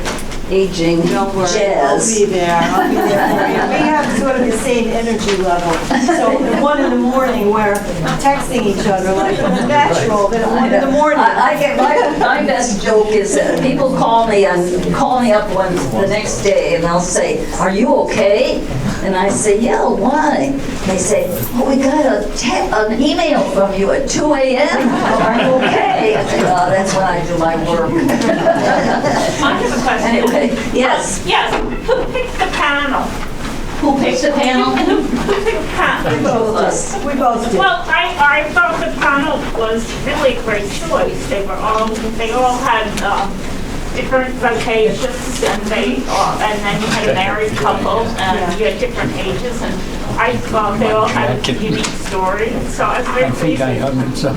aging jazz. I'll be there. I'll be there for you. We have sort of the same energy level. So at 1 in the morning, we're texting each other like it's natural. Then at 1 in the morning. I get my best joke is that people call me up the next day and they'll say, "Are you okay?" And I say, "Yeah, why?" They say, "Oh, we got an email from you at 2 a.m. Are you okay?" I say, "Oh, that's when I do my work." I have a question. Anyway, yes. Yes, who picked the panel? Who picked the panel? Who picked the panel? We both of us. We both did. Well, I thought the panel was really a great choice. They all had different vocations, and then you had a married couple, and you had different ages, and I thought they all had a unique story. So I was very pleased.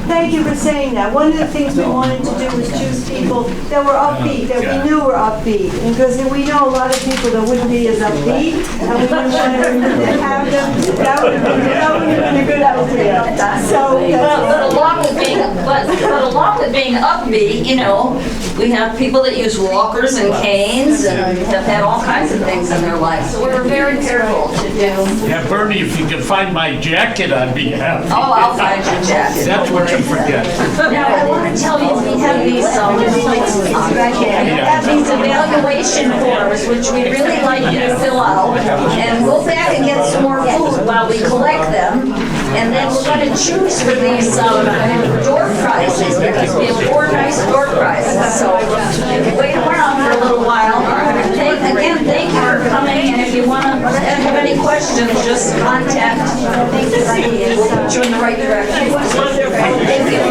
Thank you for saying that. One of the things we wanted to do was choose people that were upbeat, that we knew were upbeat. Because we know a lot of people that wouldn't be as upbeat, and we wouldn't want to have them. That would have been a good idea. So, But along with being upbeat, you know, we have people that use walkers and canes and have had all kinds of things in their life. So we're very careful to do. Yeah, Bernie, if you can find my jacket, I'd be happy. Oh, I'll find your jacket. That's what you forget. Now, I want to tell you, we have these evaluation forms, which we'd really like you to fill out. And go back and get some more food while we collect them. And then we're going to choose for these door prizes, because we have 4 nice door prizes. So wait around for a little while. Thank you for coming. And if you want to have any questions, just contact me and we'll put you in the right direction. Thank you.